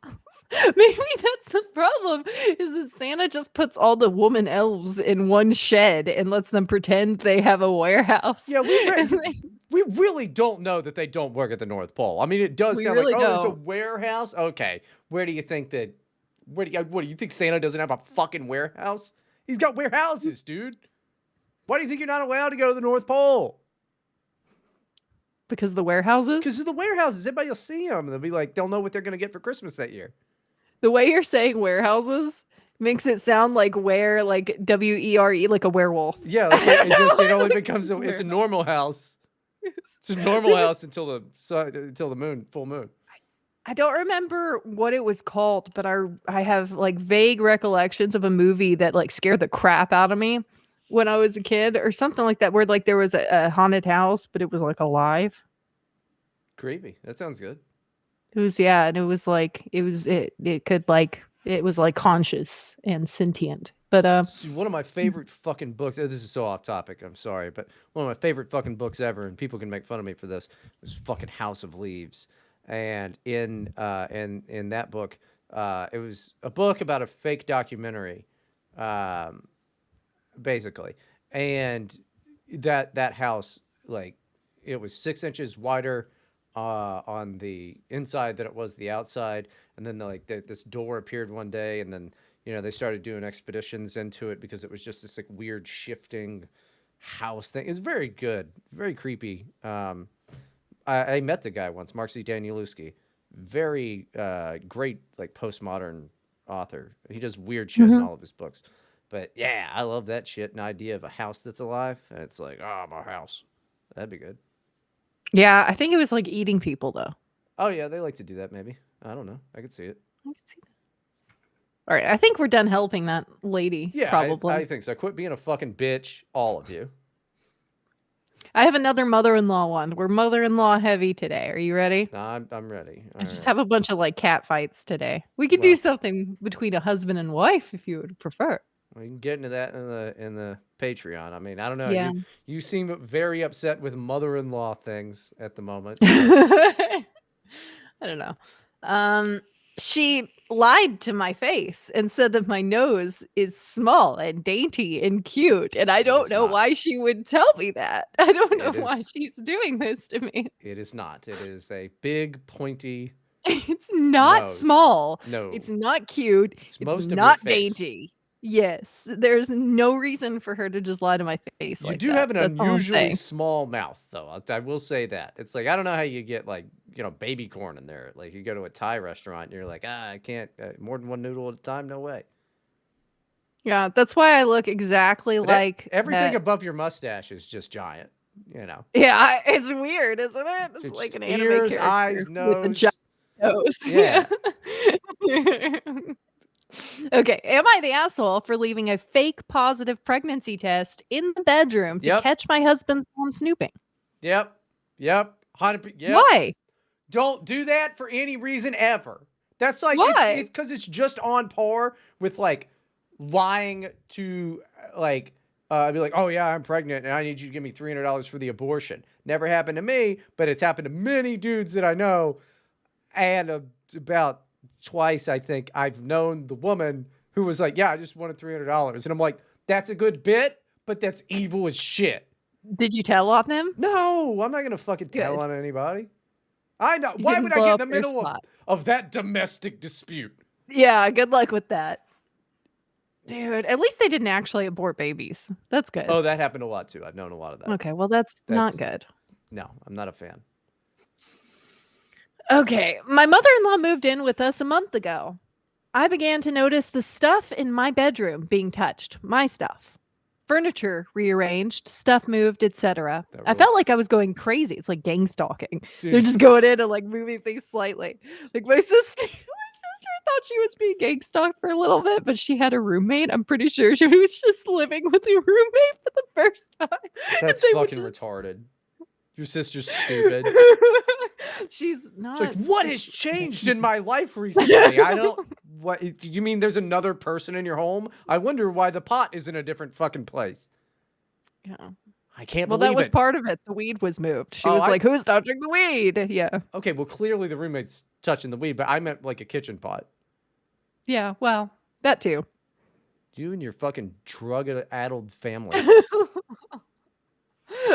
Maybe that's the problem, is that Santa just puts all the woman elves in one shed and lets them pretend they have a warehouse. Yeah, we really don't know that they don't work at the North Pole. I mean, it does We sound really like, oh, there's a don't. warehouse. Okay, where do you think that? What do you think Santa doesn't have a fucking warehouse? He's got warehouses, dude. Why do you think you're not allowed to go to the North Pole? Because of the warehouses? Because of the warehouses. Everybody will see them. They'll be like, they'll know what they're going to get for Christmas that year. The way you're saying warehouses makes it sound like ware, like WERE, like a werewolf. Yeah, like it only becomes it's a normal house. It's a normal house until the full moon. I don't remember what it was called, but I have like vague recollections of a movie that like scared the crap out of me when I was a kid or something like that, where like there was a haunted house, but it was like alive. Creepy. That sounds good. It was, yeah, and it was like it could like it was like conscious and sentient. But one of my favorite fucking books. This is so off topic. I'm sorry, but one of my favorite fucking books ever, and people can make fun of me for this, was fucking House of Leaves. And in that book, it was a book about a fake documentary, basically. And that house, like, it was 6 inches wider on the inside than it was the outside. And then this door appeared one day, and then they started doing expeditions into it because it was just this like weird shifting house thing. It's very good, very creepy. I met the guy once, Mark C. Danielewski. Very great, like postmodern author. He does weird shit in all of his books. But yeah, I love that shit. An idea of a house that's alive, and it's like, oh, my house. That'd be good. yeah, I think it was like eating people though. Oh yeah, they like to do that. Maybe, I don't know. I could see it. I can see that. All right, I think we're done helping that lady. Yeah, probably. I think so. Quit being a fucking bitch, all of you. I have another mother-in-law one. We're mother-in-law heavy today. Are you ready? I'm ready. I just have a bunch of like cat fights today. We could do something between a husband and wife if you would prefer. We can get into that in the Patreon. I mean, I don't know. Yeah. You seem very upset with mother-in-law things at the moment. I don't know. She lied to my face and said that my nose is small and dainty and cute, and I don't know why she would tell me that. I don't know why she's doing this to me. It is not. It is a big, pointy. It's not small. No. It's not cute. It's most not of your face. dainty. Yes, there's no reason for her to just lie to my face. You do have an unusually small mouth, though. I will say that. It's like, I don't know how you get like, baby corn in there. Like you go to a Thai restaurant and you're like, I can't more than one noodle at a time. No way. Yeah, that's why I look exactly like everything above your mustache is just giant. Yeah, it's weird, isn't it? It's like an anime ears, character eyes, nose. with a giant nose. Yeah. Okay, am I the asshole for leaving a fake positive pregnancy test in the bedroom to catch my husband's mom snooping? Yep. 100%. Yep. Why? Don't do that for any reason ever. That's like Why? it's because it's just on par with like lying to like be like, oh yeah, I'm pregnant and I need you to give me $300 for the abortion. Never happened to me, but it's happened to many dudes that I know, and about twice I think I've known the woman who was like, yeah, I just wanted $300, and I'm like, that's a good bit, but that's evil as shit. Did you tell on them? No, I'm not gonna fucking tell Good. on anybody. I know. You Why didn't would I blow get in up the their middle spot. of that domestic dispute? Yeah, good luck with that. Dude, at least they didn't actually abort babies. That's good. Oh, that happened a lot too. I've known a lot of that. Okay, well, that's not good. No, I'm not a fan. Okay, my mother-in-law moved in with us a month ago. I began to notice the stuff in my bedroom being touched. My stuff. Furniture rearranged, stuff moved, etc. I felt like I was going crazy. It's like gang stalking. Dude. They're just going in and like moving things slightly. Like my sister thought she was being gang stalked for a little bit, but she had a roommate. I'm pretty sure she was just living with a roommate for the first time. That's fucking retarded. Your sister's stupid. She's not. It's like, what has changed in my life recently? I don't. What you mean? There's another person in your home? I wonder why the pot is in a different fucking place. Yeah. I can't Well, believe it. that was part of it. The weed was moved. She was like, who's touching the weed? Yeah. Okay, well, clearly the roommate's touching the weed, but I meant like a kitchen pot. Yeah, well, that too. You and your fucking drug-addled family.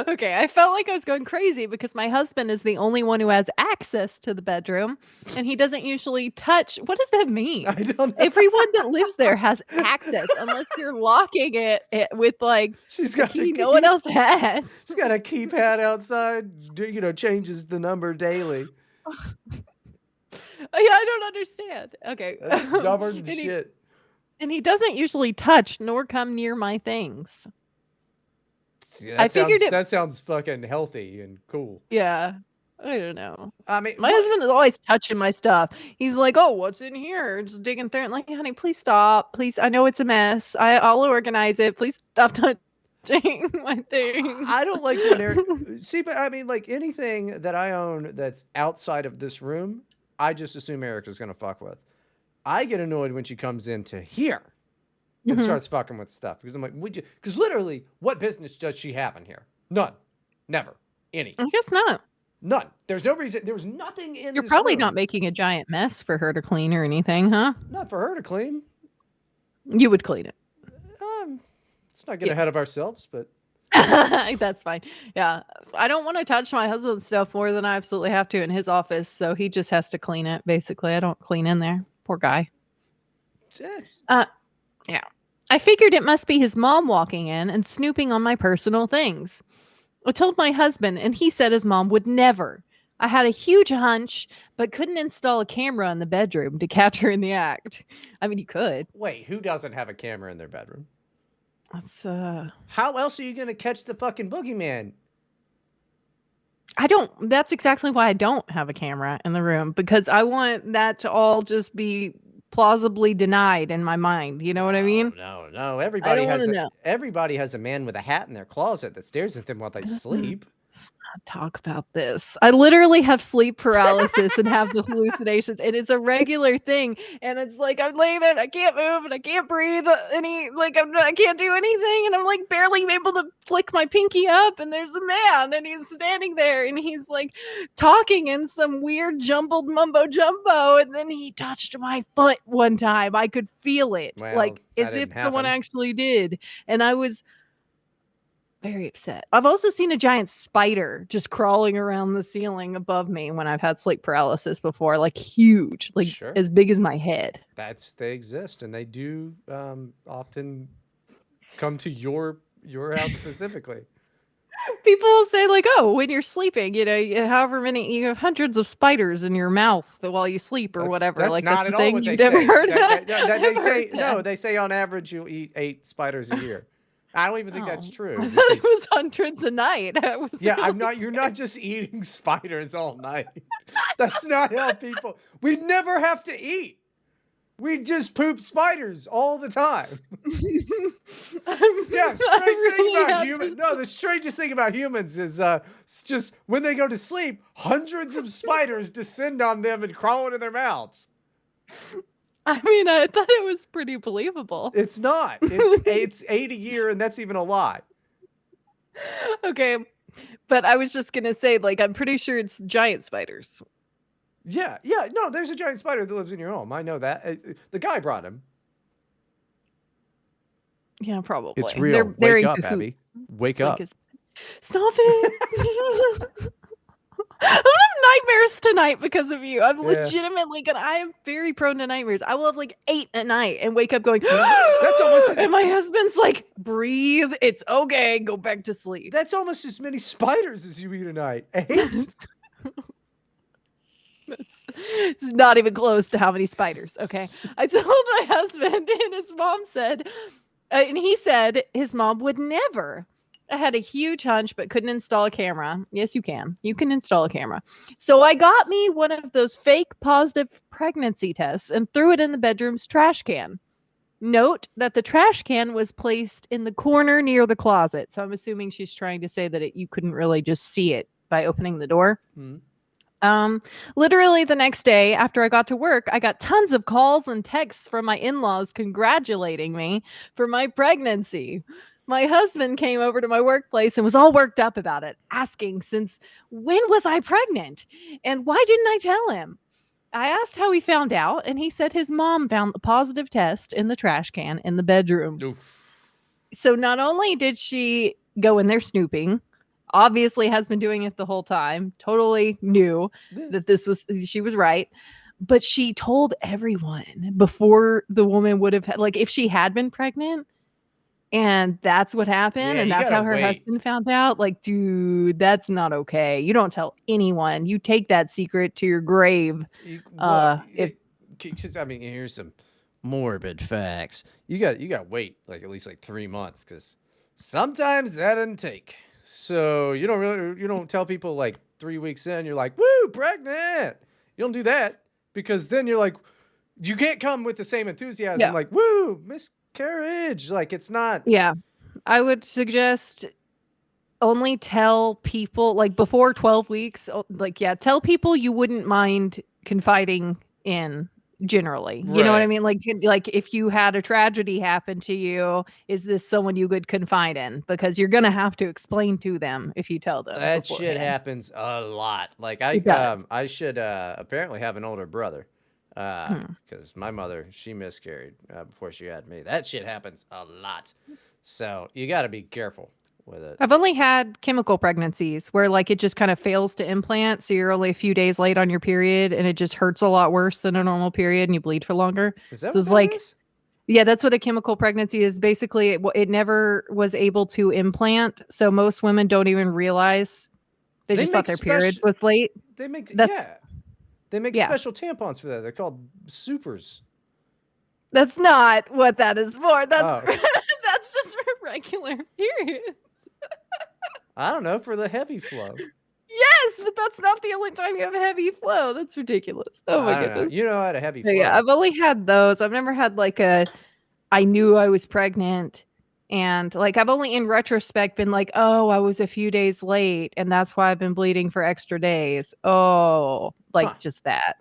Okay, I felt like I was going crazy because my husband is the only one who has access to the bedroom, and he doesn't usually touch. What does that mean? I don't know. Everyone that lives there has access, unless you're locking it with like she's got a key no one else has. She's got a keypad outside. You know, changes the number daily. Yeah, I don't understand. Okay, that's dumber than shit. And he doesn't usually touch nor come near my things. Yeah, that sounds fucking healthy and cool. Yeah. I don't know. I mean, my husband is always touching my stuff. He's like, "Oh, what's in here?" Just digging through it. I'm like, "Honey, please stop. Please, I know it's a mess. I'll organize it. Please stop touching my things." I don't like when Eric. See, but I mean, like anything that I own that's outside of this room, I just assume Eric is gonna fuck with. I get annoyed when she comes into here and starts fucking with stuff because I'm like, would you? Because literally, what business does she have in here? None. Never. Any. I guess not. None. There's no reason. There was nothing in. You're this probably room. not making a giant mess for her to clean or anything, huh? Not for her to clean. You would clean it. Let's not get ahead of ourselves, but that's fine. Yeah, I don't want to touch my husband's stuff more than I absolutely have to in his office, so he just has to clean it. Basically, I don't clean in there. Poor guy. Yeah. I figured it must be his mom walking in and snooping on my personal things. I told my husband, and he said his mom would never. I had a huge hunch, but couldn't install a camera in the bedroom to catch her in the act. I mean, you could. Wait, who doesn't have a camera in their bedroom? That's How else are you gonna catch the fucking boogeyman? That's exactly why I don't have a camera in the room, because I want that to all just be plausibly denied in my mind. You know what I mean? No. Everybody has a man with a hat in their closet that stares at them while they sleep. Talk about this. I literally have sleep paralysis and have the hallucinations, and it's a regular thing. And it's like I'm laying there and I can't move and I can't breathe I can't do anything, and I'm like barely able to flick my pinky up, and there's a man and he's standing there and he's like talking in some weird jumbled mumbo jumbo, and then he touched my foot one time. I could feel it, like as if someone actually did, and I was very upset. I've also seen a giant spider just crawling around the ceiling above me when I've had sleep paralysis before, like huge, like as big as my head. They exist, and they do often come to your house specifically. People will say like, "Oh, when you're sleeping, you know, however many, you have hundreds of spiders in your mouth while you sleep or whatever." That's like not that's at the all thing what you've they never say. heard of. They say no. They say on average you eat 8 spiders a year. I don't even think that's true. I thought it was hundreds a night. You're not just eating spiders all night. That's not how people. We never have to eat. We just poop spiders all the time. The strangest thing about humans is it's just when they go to sleep, hundreds of spiders descend on them and crawl into their mouths. I mean, I thought it was pretty believable. It's not. It's 8 a year, and that's even a lot. Okay, but I was just gonna say, like, I'm pretty sure it's giant spiders. Yeah. No, there's a giant spider that lives in your home. I know that. The guy brought him. Yeah, probably. It's real. They're Wake in up, cahoots. Abby. Wake It's like up. his... Stop it! I'm having nightmares tonight because of you. I'm legitimately gonna. I am very prone to nightmares. I will have like 8 at night and wake up going. That's almost. And my husband's like, breathe. It's okay. Go back to sleep. That's almost as many spiders as you eat a night. 8. It's not even close to how many spiders. Okay, I told my husband, and his mom said, and he said his mom would never. I had a huge hunch, but couldn't install a camera. Yes, you can. You can install a camera. So I got me one of those fake positive pregnancy tests and threw it in the bedroom's trash can. Note that the trash can was placed in the corner near the closet. So I'm assuming she's trying to say that you couldn't really just see it by opening the door. Literally the next day after I got to work, I got tons of calls and texts from my in-laws congratulating me for my pregnancy. My husband came over to my workplace and was all worked up about it, asking since when was I pregnant and why didn't I tell him? I asked how he found out, and he said his mom found the positive test in the trash can in the bedroom. Oof. So not only did she go in there snooping, obviously has been doing it the whole time, totally knew that she was right, but she told everyone before the woman would have had, like, if she had been pregnant and that's what happened, and that's how her husband found out, like, dude, that's not okay. You don't tell anyone. You take that secret to your grave. I mean, here's some morbid facts. You got to wait like at least like 3 months, because sometimes that doesn't take. So you don't tell people like 3 weeks in, you're like, woo, pregnant. You don't do that, because then you're like, you can't come with the same enthusiasm, like, woo, miscarriage. Like, it's not. Yeah. I would suggest only tell people like before 12 weeks, like, tell people you wouldn't mind confiding in generally. You know what I mean? Like if you had a tragedy happen to you, is this someone you could confide in? Because you're going to have to explain to them if you tell them. That shit happens a lot. Like I should apparently have an older brother. Because my mother, she miscarried before she had me. That shit happens a lot. So you got to be careful with it. I've only had chemical pregnancies where like it just kind of fails to implant. So you're only a few days late on your period and it just hurts a lot worse than a normal period and you bleed for longer. Is that so what that is? Yeah, that's what a chemical pregnancy is. Basically, it never was able to implant. So most women don't even realize they just thought their period was late. They make special tampons for that. They're called supers. That's not what that is for. That's that's just for regular periods. I don't know, for the heavy flow. Yes, but that's not the only time you have a heavy flow. That's ridiculous. Oh my goodness. You know I had a heavy flow. Yeah, I've only had those. I've never had like I knew I was pregnant. And like, I've only in retrospect been like, oh, I was a few days late. And that's why I've been bleeding for extra days. Oh, like just that.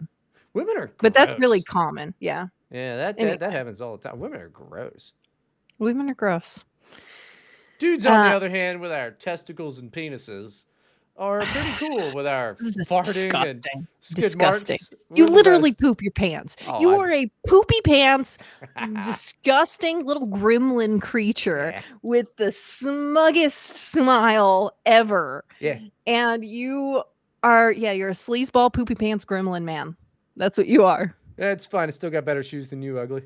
Women are gross. But that's really common. Yeah. Yeah, that happens all the time. Women are gross. Women are gross. Dudes, on the other hand, with our testicles and penises, are pretty cool with our farting and skid marks. You literally poop your pants. You are a poopy pants, disgusting little gremlin creature with the smuggest smile ever. Yeah. And you are, you're a sleazeball poopy pants gremlin man. That's what you are. That's fine. I still got better shoes than you, ugly.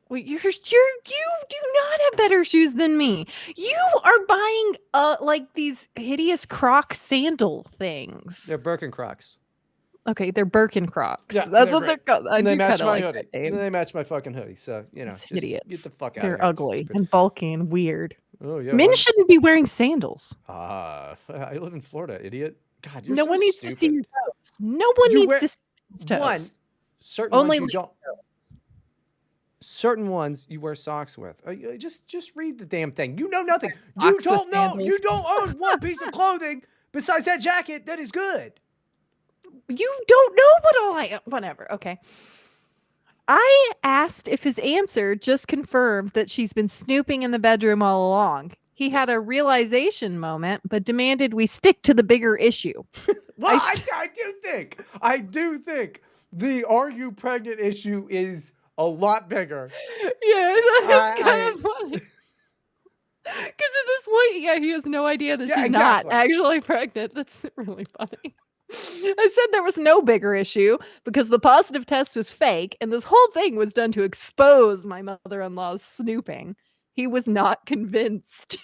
Well, you do not have better shoes than me. You are buying like these hideous Croc sandal things. They're Birkenstocks. Okay, they're Birkenstocks. Yeah, that's what they're called. They match my hoodie. They match my fucking hoodie. So it's hideous. Get the fuck out. They're ugly and bulky and weird. Oh yeah. Men shouldn't be wearing sandals. I live in Florida, idiot. God, you're no so one needs stupid. to see your toes. No one needs to see your toes. One, certain only ones you don't. Certain ones you wear socks with. Just read the damn thing. You know nothing. You don't know. You don't own one piece of clothing besides that jacket that is good. You don't know what all I whatever. Okay. I asked if his answer just confirmed that she's been snooping in the bedroom all along. He had Yes. a realization moment, but demanded we stick to the bigger issue. Well, I I do think the "Are you pregnant?" issue is a lot bigger. yeah, that is I kind of funny. Because at this point, yeah, he has no idea that yeah, she's not exactly. actually pregnant. That's really funny. I said there was no bigger issue because the positive test was fake, and this whole thing was done to expose my mother-in-law's snooping. He was not convinced.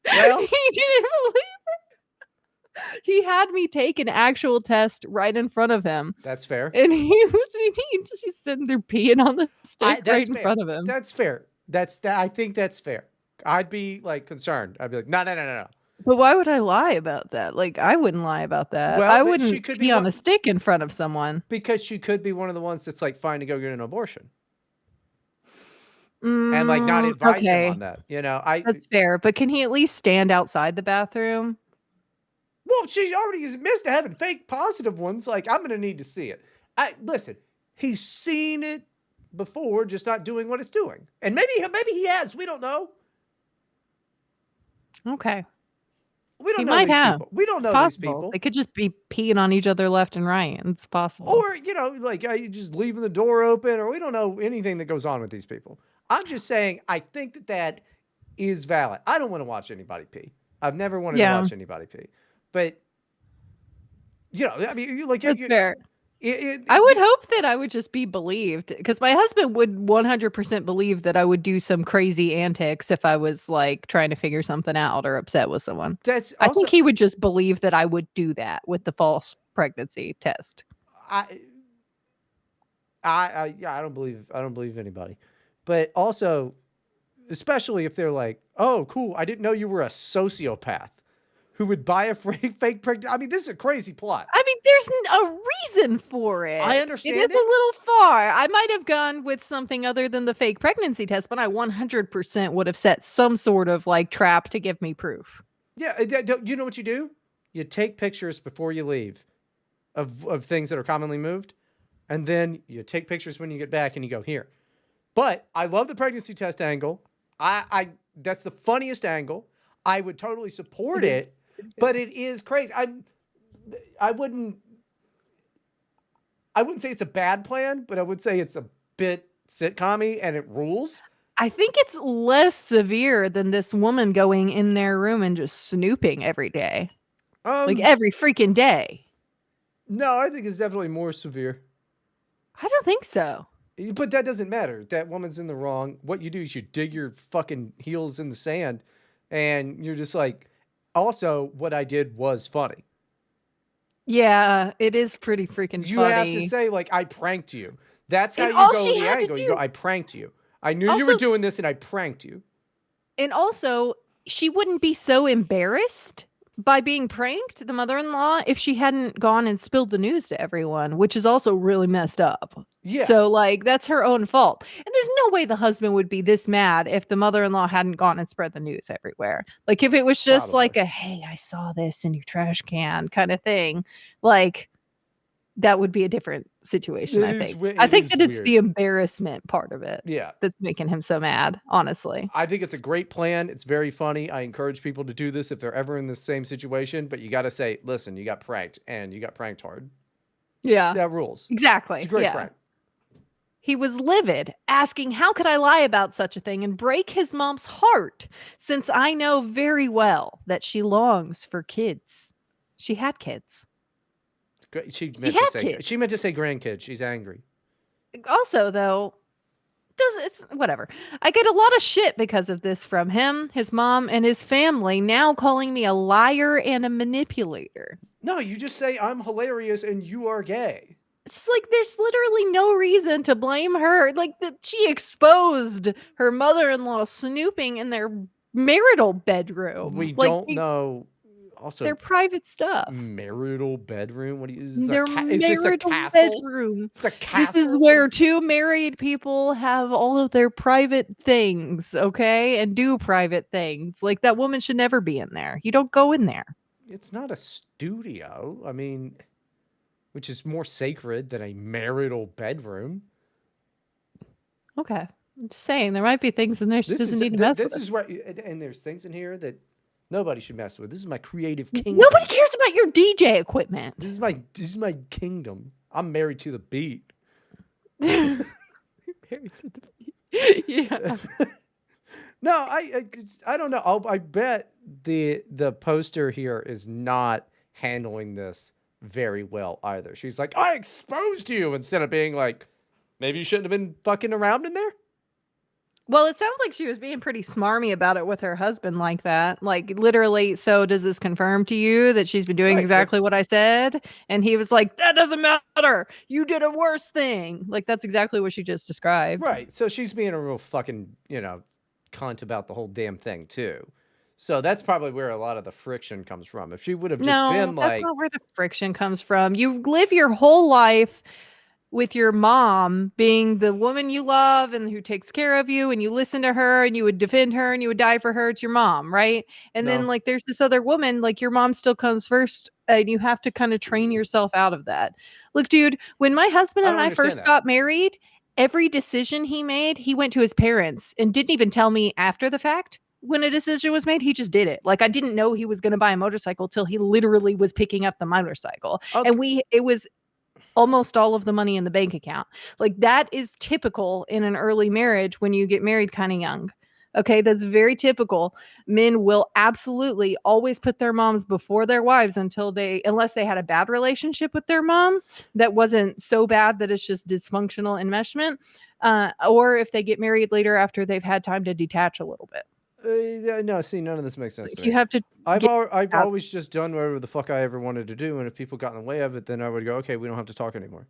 Well, He didn't believe. He had me take an actual test right in front of him, that's fair. and he's just sitting there peeing on the stick right That's in fair. front of him. That's fair. That's that. I think that's fair. I'd be like concerned. I'd be like, no, no, no, no, no. But why would I lie about that? Like, I wouldn't lie about that. Well, I but she wouldn't could be pee on a one stick in front of someone. because she could be one of the ones that's like fine to go get an abortion and like not advise him Okay. on that. You know, I That's fair, but can he at least stand outside the bathroom? well, she already is missed having fake positive ones. Like, I'm gonna need to see it. I listen. He's seen it before, just not doing what it's doing, and maybe he has. We don't know. Okay. We He don't know might these have. people. We don't It's know these possible. They people. could just be peeing on each other left and right. It's possible. Or, you know, like you just leaving the door open, or we don't know anything that goes on with these people. I'm just saying, I think that that is valid. I don't want to watch anybody pee. I've never wanted to Yeah, watch anybody pee. But, you know, I mean, that's fair. it, I would it, hope that I would just be believed because my husband would 100% believe that I would do some crazy antics if I was like trying to figure something out or upset with someone. that's I also, think he would just believe that I would do that with the false pregnancy test. I, yeah, I don't believe anybody. But also, especially if they're like, oh, cool, I didn't know you were a sociopath who would buy a fake pregnant. I mean, this is a crazy plot. I mean, there's a reason for I it. It is understand a it. little far. I might have gone with something other than the fake pregnancy test, but I 100% would have set some sort of like trap to give me proof. Yeah, you know what you do? You take pictures before you leave of things that are commonly moved, and then you take pictures when you get back and you go here. But I love the pregnancy test angle. I that's the funniest angle. I would totally support It is. it, but it is crazy. I wouldn't I wouldn't say it's a bad plan, but I would say it's a bit sitcom-y and it rules. I think it's less severe than this woman going in their room and just snooping every day. Like Um, every freaking day. no, I think it's definitely more severe. I don't think so. But that doesn't matter. That woman's in the wrong. What you do is you dig your fucking heels in the sand and you're just like, also, what I did was funny. Yeah, it is pretty freaking You have to funny. say, like, I pranked you. That's how And you all go she the had to angle. You go, do I pranked you. I knew you were also doing this and I pranked you. And also, she wouldn't be so embarrassed by being pranked, the mother-in-law, if she hadn't gone and spilled the news to everyone, which is also really messed up. Yeah. So, like, that's her own fault. And there's no way the husband would be this mad if the mother-in-law hadn't gone and spread the news everywhere. Like, if it was just Probably. like a, hey, I saw this in your trash can kind of thing, like, that would be a different situation, I think. I It think is that it's weird. the embarrassment part of it Yeah. that's making him so mad, honestly. I think it's a great plan. It's very funny. I encourage people to do this if they're ever in the same situation, but you got to say, listen, you got pranked and you got pranked hard. Yeah, That rules. It's a exactly. great Yeah. prank. He was livid, asking how could I lie about such a thing and break his mom's heart, since I know very well that she longs for kids. She had kids. She had kids. She meant to say grandkids. She's angry. Also, though, it's whatever. I get a lot of shit because of this from him, his mom, and his family now calling me a liar and a manipulator. No, you just say I'm hilarious and you are gay. It's like there's literally no reason to blame her. Like that she exposed her mother-in-law snooping in their marital bedroom. We Like don't know. Also, their private stuff. marital bedroom. What do you? Their Is this a marital castle? bedroom. It's a This is castle. where two married people have all of their private things, okay? And do private things. Like that woman should never be in there. You don't go in there. It's not a studio. I mean, which is more sacred than a marital bedroom. Okay. I'm just saying there might be things in there she doesn't need to mess with. This is where, and there's things in here that nobody should mess with. This is my creative kingdom. Nobody cares about your DJ equipment. This is my kingdom. I'm married to the beat. Married to the beat. Yeah. No, I don't know. I bet the poster here is not handling this very well either. She's like, I exposed you, instead of being like, maybe you shouldn't have been fucking around in there. Well, it sounds like she was being pretty smarmy about it with her husband like that. Like literally, so does this confirm to you that she's been doing Right, exactly what I said? And he was like, that doesn't matter. You did a worse thing. Like that's exactly what she just described. Right. So she's being a real fucking, cunt about the whole damn thing too. So that's probably where a lot of the friction comes from. If she would have just been that's like, not where the friction comes from. You live your whole life with your mom being the woman you love and who takes care of you, and you listen to her and you would defend her and you would die for her. It's your mom, right? And then no, like there's this other woman, like your mom still comes first, and you have to kind of train yourself out of that. Look, dude, when my husband I and don't I understand first that. got married, every decision he made, he went to his parents and didn't even tell me after the fact. When a decision was made, he just did it. Like I didn't know he was going to buy a motorcycle till he literally was picking up the motorcycle. Okay. And it was almost all of the money in the bank account. Like that is typical in an early marriage when you get married kind of young. Okay, that's very typical. Men will absolutely always put their moms before their wives unless they had a bad relationship with their mom that wasn't so bad that it's just dysfunctional enmeshment, or if they get married later after they've had time to detach a little bit. No, see, none of this makes sense Like to me. you have to. I've always just done whatever the fuck I ever wanted to do, and if people got in the way of it, then I would go, okay, we don't have to talk anymore.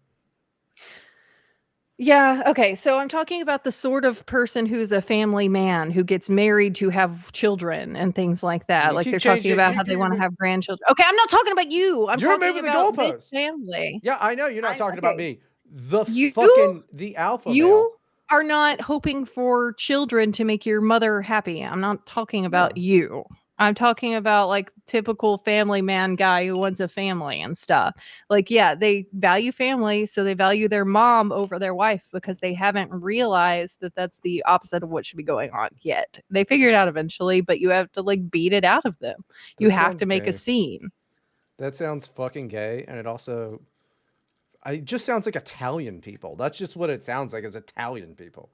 Yeah, okay. So I'm talking about the sort of person who's a family man who gets married to have children and things like that. You Like keep they're talking changing. about how they want to have grandchildren. Okay, I'm not talking about you. I'm You're talking moving the about this goalposts. family. Yeah, I know you're not talking about me. The alpha male. You are not hoping for children to make your mother happy. I'm not talking about you. I'm talking about like typical family man guy who wants a family and stuff. Like, yeah, they value family, so they value their mom over their wife because they haven't realized that that's the opposite of what should be going on yet. They figure it out eventually, but you have to like beat it out of them. You have to make a scene. That sounds fucking gay, and it just sounds like Italian people. That's just what it sounds like, is Italian people.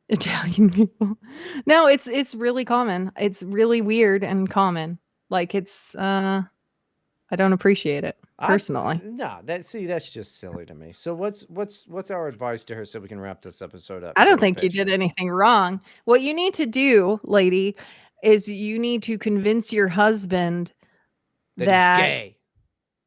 Italian people. No, it's really common. It's really weird and common. Like it's I don't appreciate it personally. That's just silly to me. So what's our advice to her so we can wrap this episode up? I don't think you did anything wrong. What you need to do, lady, is you need to convince your husband that he's gay.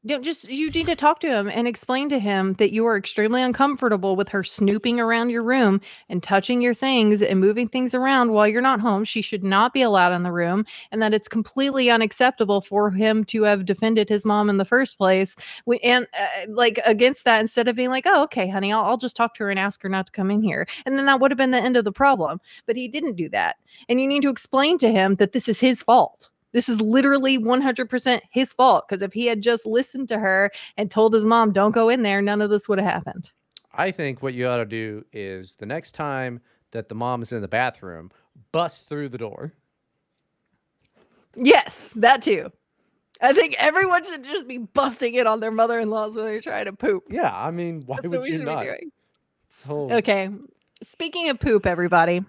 You need to talk to him and explain to him that you are extremely uncomfortable with her snooping around your room and touching your things and moving things around while you're not home. She should not be allowed in the room, and that it's completely unacceptable for him to have defended his mom in the first place. Like against that, instead of being like, oh, okay, honey, I'll just talk to her and ask her not to come in here. And then that would have been the end of the problem. But he didn't do that. And you need to explain to him that this is his fault. This is literally 100% his fault, because if he had just listened to her and told his mom, don't go in there, none of this would have happened. I think what you ought to do is the next time that the mom is in the bathroom, bust through the door. Yes, that too. I think everyone should just be busting in on their mother-in-laws when they're trying to poop. Yeah, I mean, why would you not? Okay, speaking of poop, everybody,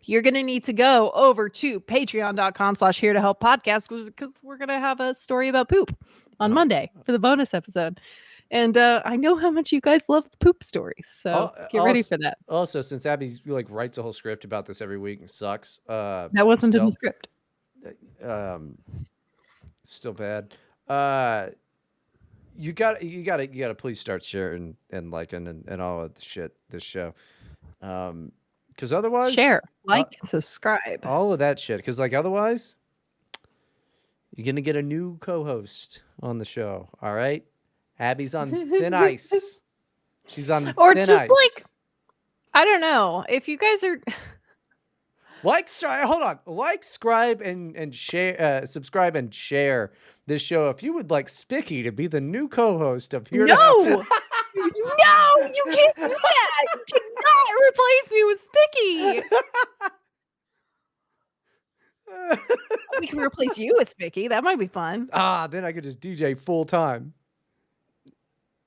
you're going to need to go over to patreon.com/here to help podcast because we're going to have a story about poop on Monday for the bonus episode. And I know how much you guys love the poop stories, so get ready for that. Also, since Abby writes a whole script about this every week and sucks. That wasn't in the script. Still bad. You gotta please start sharing and liking and all of the shit this show. Because otherwise, share, like, and subscribe. All of that shit. Because otherwise, you're gonna get a new co-host on the show. All right, Abby's on thin ice. She's on or thin just ice. I don't know if you guys are subscribe and share this show, if you would like Spicky to be the new co-host of Here No! to Help. No, you can't do that. You cannot replace me with Spicky. We can replace you with Spicky. That might be fun. Then I could just DJ full time.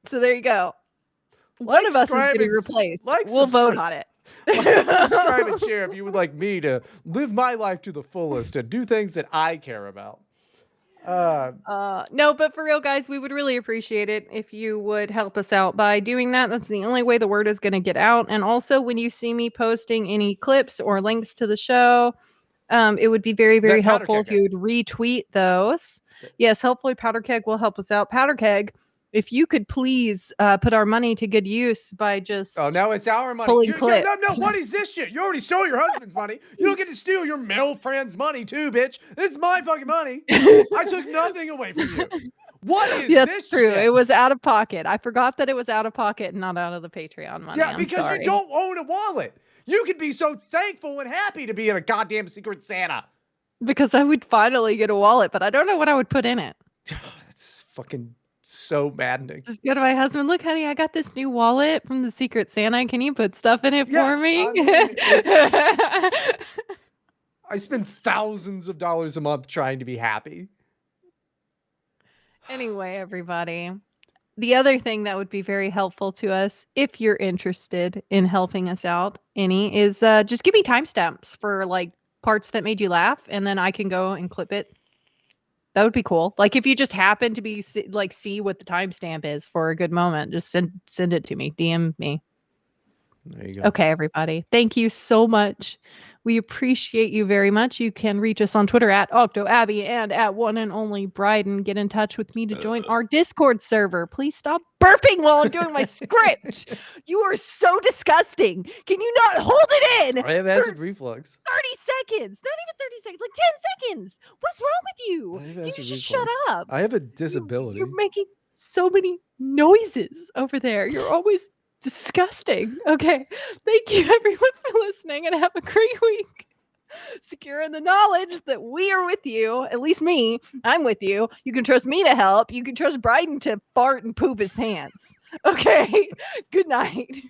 So there you go. One of us is getting replaced. We'll vote on it. Like, subscribe and share if you would like me to live my life to the fullest and do things that I care about. No, but for real, guys, we would really appreciate it if you would help us out by doing that. That's the only way the word is going to get out. And also, when you see me posting any clips or links to the show, it would be very, very helpful if you would retweet those. Yes, hopefully Powder Keg will help us out. Powder Keg, if you could please put our money to good use by just now it's our money. No, what is this shit? You already stole your husband's money. You don't get to steal your male friend's money too, bitch. This is my fucking money. I took nothing away from you. What is this That's true. shit? It was out of pocket. I forgot that it was out of pocket and not out of the Patreon money. Yeah, because you don't own a wallet. You could be so thankful and happy to be in a goddamn Secret Santa. Because I would finally get a wallet, but I don't know what I would put in it. That's fucking so maddening. Just go to my husband. Look, honey, I got this new wallet from the Secret Santa. Can you put stuff in it for me? I spend thousands of dollars a month trying to be happy. Anyway, everybody, the other thing that would be very helpful to us, if you're interested in helping us out, is just give me timestamps for like parts that made you laugh, and then I can go and clip it. That would be cool. Like if you just happen to be see what the timestamp is for a good moment, just send it to me. DM me. There you go. Okay, everybody. Thank you so much. We appreciate you very much. You can reach us on Twitter at OctoAbby and at one and only Bryden. Get in touch with me to join our Discord server. Please stop burping while I'm doing my script. You are so disgusting. Can you not hold it in? I have acid reflux. 30 seconds. Not even 30 seconds. Like 10 seconds. What's wrong with you? Can you just shut up? I have a disability. You're making so many noises over there. You're always disgusting. Okay. Thank you everyone for listening and have a great week. Secure in the knowledge that we are with you. At least me. I'm with you. You can trust me to help. You can trust Bryden to fart and poop his pants. Okay. Good night.